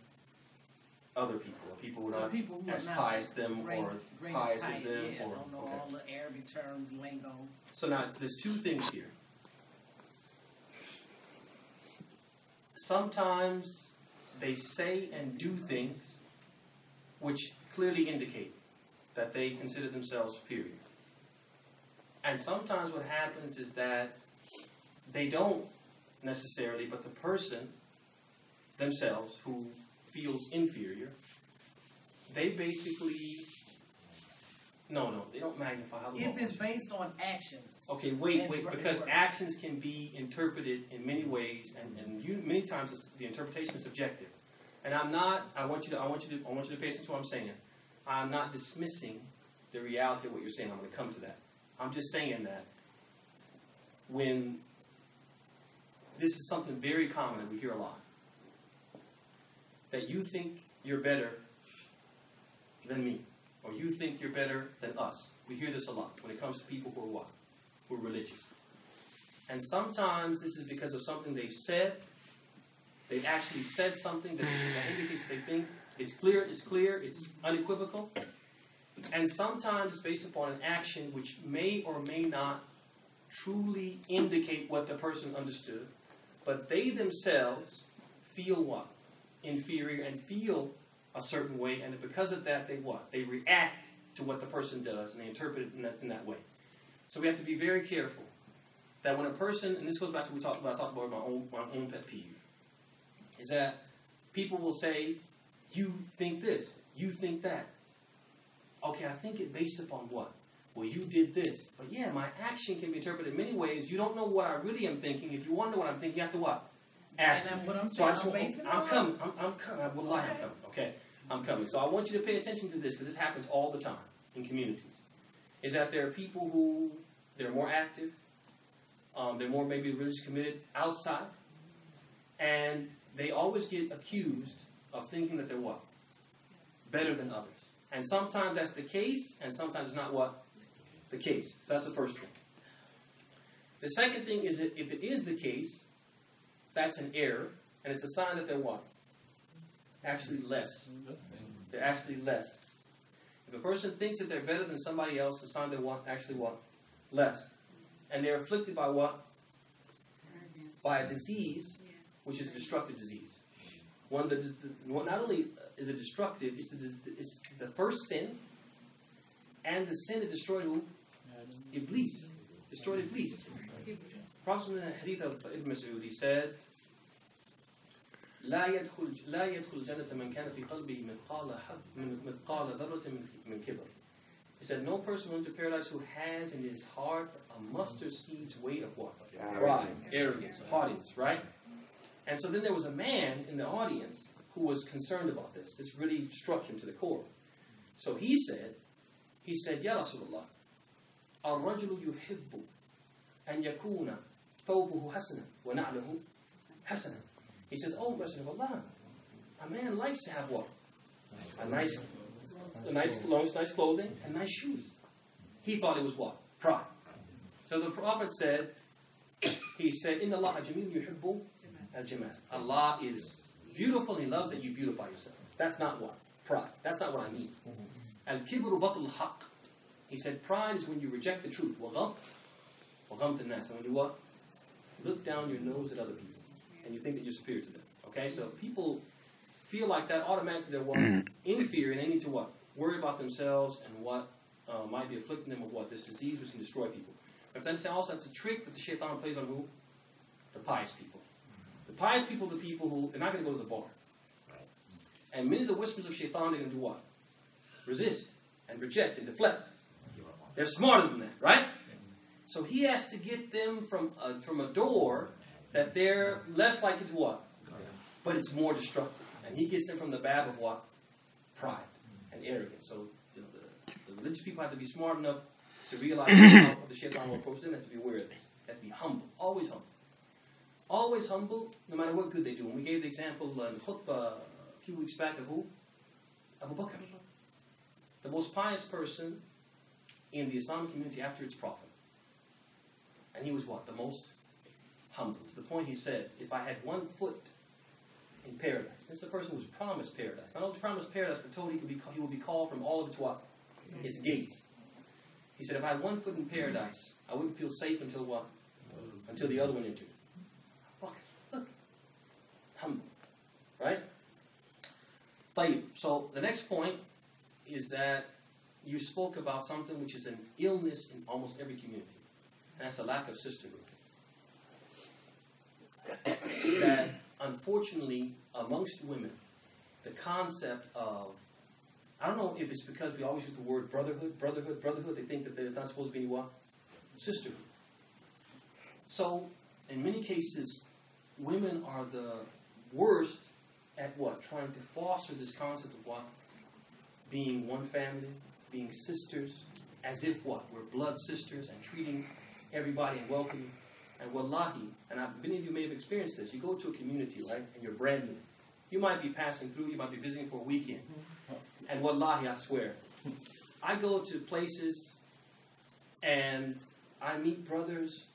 other people, or people who are not as pious as them or pious as them. Yeah, don't know all the Arabic terms, lingo. So now, there's two things here. Sometimes they say and do things which clearly indicate that they consider themselves superior. And sometimes what happens is that they don't necessarily, but the person themselves who feels inferior, they basically, they don't magnify. If it's based on actions. Okay, wait, because actions can be interpreted in many ways, and many times the interpretation is subjective. And I want you to pay attention to what I'm saying. I'm not dismissing the reality of what you're saying. I'm going to come to that. I'm just saying that when this is something very common that we hear a lot, that you think you're better than me, or you think you're better than us. We hear this a lot when it comes to people who are what? Who are religious. And sometimes this is because of something they've said. They actually said something that indicates they think it's clear, it's unequivocal. And sometimes it's based upon an action which may or may not truly indicate what the person understood, but they themselves feel what? Inferior, and feel a certain way, and because of that, they what? They react to what the person does, and they interpret it in that way. So we have to be very careful that when a person, and this goes back to what I talked about my own pet peeve, is that people will say, you think this, you think that. Okay, I think it based upon what? Well, you did this. But yeah, my action can be interpreted in many ways. You don't know what I really am thinking. If you want to know what I'm thinking, you have to what? Ask me. So I'm coming. Wallahi, I'm coming. Okay, I'm coming. So I want you to pay attention to this, because this happens all the time in communities. Is that there are people who, they're more active, they're more maybe religious committed outside, and they always get accused of thinking that they're what? Better than others. And sometimes that's the case, and sometimes it's not what? The case. So that's the first thing. The second thing is that if it is the case, that's an error, and it's a sign that they're what? Actually less. They're actually less. If a person thinks that they're better than somebody else, it's a sign they're what? Actually what? Less. And they're afflicted by what? By a disease, which is a destructive disease. One that not only is it destructive, it's the first sin, and the sin that destroyed who? Iblis. Destroyed Iblis. Prophet in the hadith of Ibn Mas'ud, he said, لا يدخل الجنة من كان في قلبه مثقال ذرة من كبر. He said, no person will enter paradise who has in his heart a mustard seed's weight of what? Pride, arrogance, haughtiness, right? And so then there was a man in the audience who was concerned about this. This really struck him to the core. So he said, Ya Rasulullah, الرجل يحب أن يكون ثوبه حسنا ونعله حسنا. He says, oh, Messenger of Allah, a man likes to have what? Nice clothing and nice shoes. He thought it was what? Pride. So the Prophet said, Inna Allah jameel yuhibbu al-jamal. Allah is beautiful, and He loves that you beautify yourselves. That's not what? Pride. That's not what I mean. Al-kibru batul haqq. He said, pride is when you reject the truth. Wa ghamt an-nas. And when you what? Look down your nose at other people, and you think that you're superior to them. Okay? So people feel like that, automatically they're what? Inferior, and they need to what? Worry about themselves and what might be afflicting them with what? This disease which can destroy people. But then also that's a trick that the shaitan plays on who? The pious people. The pious people are the people who, they're not going to go to the bar. And many of the whispers of shaitan, they're going to do what? Resist and reject and deflect. They're smarter than that, right? So he has to get them from a door that they're less likely to what? But it's more destructive. And he gets them from the bab of what? Pride and arrogance. So the religious people have to be smart enough to realize how the shaitan will approach them. They have to be aware of this. They have to be humble. Always humble. Always humble, no matter what good they do. And we gave the example in khutbah a few weeks back of who? Abu Bakr. The most pious person in the Islamic community after its prophet. And he was what? The most humble. To the point he said, if I had 1 foot in paradise. This is a person who was promised paradise. Not only promised paradise, but told he would be called from all of its what? Its gates. He said, if I had 1 foot in paradise, I wouldn't feel safe until what? Until the other one entered. Look. Humble. Right? So the next point is that you spoke about something which is an illness in almost every community. And that's a lack of sisterhood. That unfortunately, amongst women, the concept of, I don't know if it's because we always use the word brotherhood, they think that there's not supposed to be any what? Sisterhood. So, in many cases, women are the worst at what? Trying to foster this concept of what? Being one family, being sisters, as if what? We're blood sisters and treating everybody and welcoming. And wallahi, and many of you may have experienced this, you go to a community, right, and you're brand new. You might be passing through, you might be visiting for a weekend. And wallahi, I swear, I go to places and I meet brothers,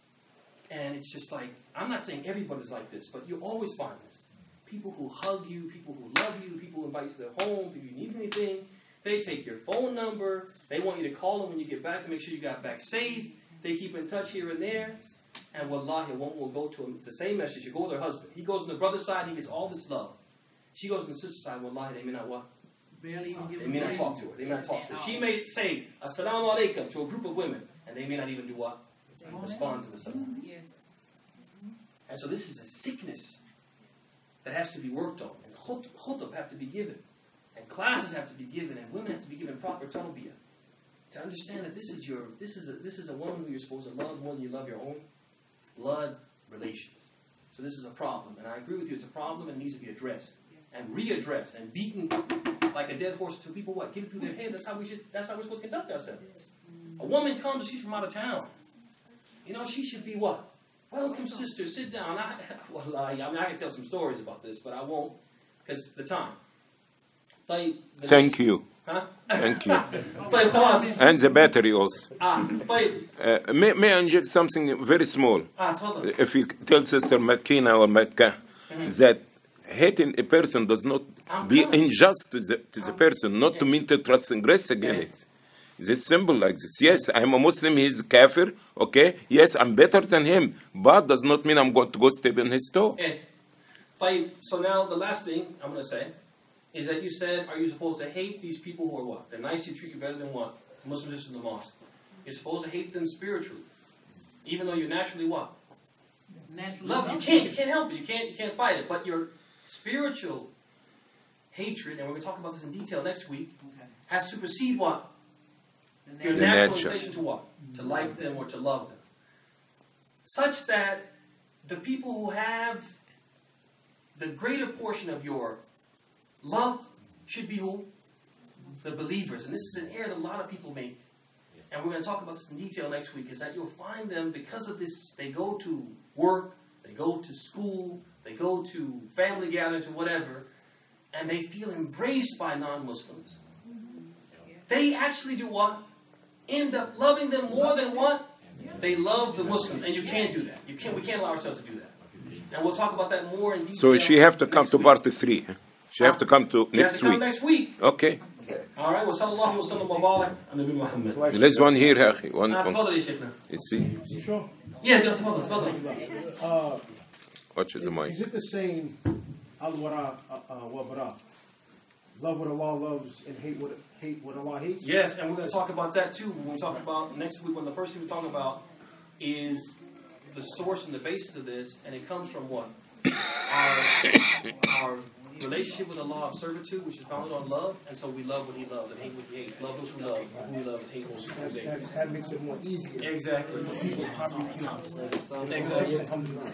and it's just like, I'm not saying everybody's like this, but you always find this. People who hug you, people who love you, people who invite you to their home, if you need anything. They take your phone number. They want you to call them when you get back to make sure you got back safe. They keep in touch here and there. And wallahi, one will go to him, the same message. You go with her husband. He goes on the brother's side, he gets all this love. She goes on the sister's side, wallahi, they may not what? Barely even give They may not talk to her. They may not talk to her. She may say, Assalamu alaikum, to a group of women, and they may not even do what? Respond to the salam. Yes. And so this is a sickness that has to be worked on. And khutb have to be given. And classes have to be given. And women have to be given proper tarbiyah. To understand that this is a woman who you're supposed to love more than you love your own blood relations. So this is a problem. And I agree with you, it's a problem and it needs to be addressed. And readdressed and beaten like a dead horse to people what? Get it through their head. That's how we're supposed to conduct ourselves. A woman comes, she's from out of town. You know, she should be what? Welcome, sister, sit down. I can tell some stories about this, but I won't because the time. Thank you. Huh? Thank you. And the battery also. May I inject something very small? If you tell Sister Makina or Makkah that hating a person does not be unjust to the person, not to mean to transgress against it. It's simple like this. Yes, I'm a Muslim, he's a kafir, okay? Yes, I'm better than him, but does not mean I'm going to go step in his toe. So now the last thing I'm going to say is that you said, are you supposed to hate these people who are what? They're nice to treat you better than what? Muslims just in the mosque. You're supposed to hate them spiritually. Even though you're naturally what? Naturally love. You can't help it. You can't fight it. But your spiritual hatred, and we're going to talk about this in detail next week, has superseded what? Your natural inclination to what? To like them or to love them. Such that the people who have the greater portion of your love should be who? The believers. And this is an error that a lot of people make. And we're going to talk about this in detail next week, is that you'll find them, because of this, they go to work, they go to school, they go to family gatherings or whatever, and they feel embraced by non-Muslims. They actually do what? End up loving them more than what? They love the Muslims. And you can't do that. We can't allow ourselves to do that. And we'll talk about that more in detail. So she have to come to part 3. She have to come to next week. Next week. Okay. All right. وصلى الله وسلم وبارك على نبي محمد. There's one here, أخي. One. تفضل يا شيخنا. You see? You sure? Yeah, تفضل. Watch the mic. Is it the saying, al-wara wa bara? Love what Allah loves and hate what Allah hates? Yes, and we're going to talk about that too. When we talk about next week, when the first thing we're talking about is the source and the basis of this, and it comes from what? Our relationship with Allah of servitude, which is founded on love, and so we love what He loves and hate what He hates. Love those who love, who we love, and hate those who hate. That makes it more easier. Exactly. Exactly. Alhamdulillah.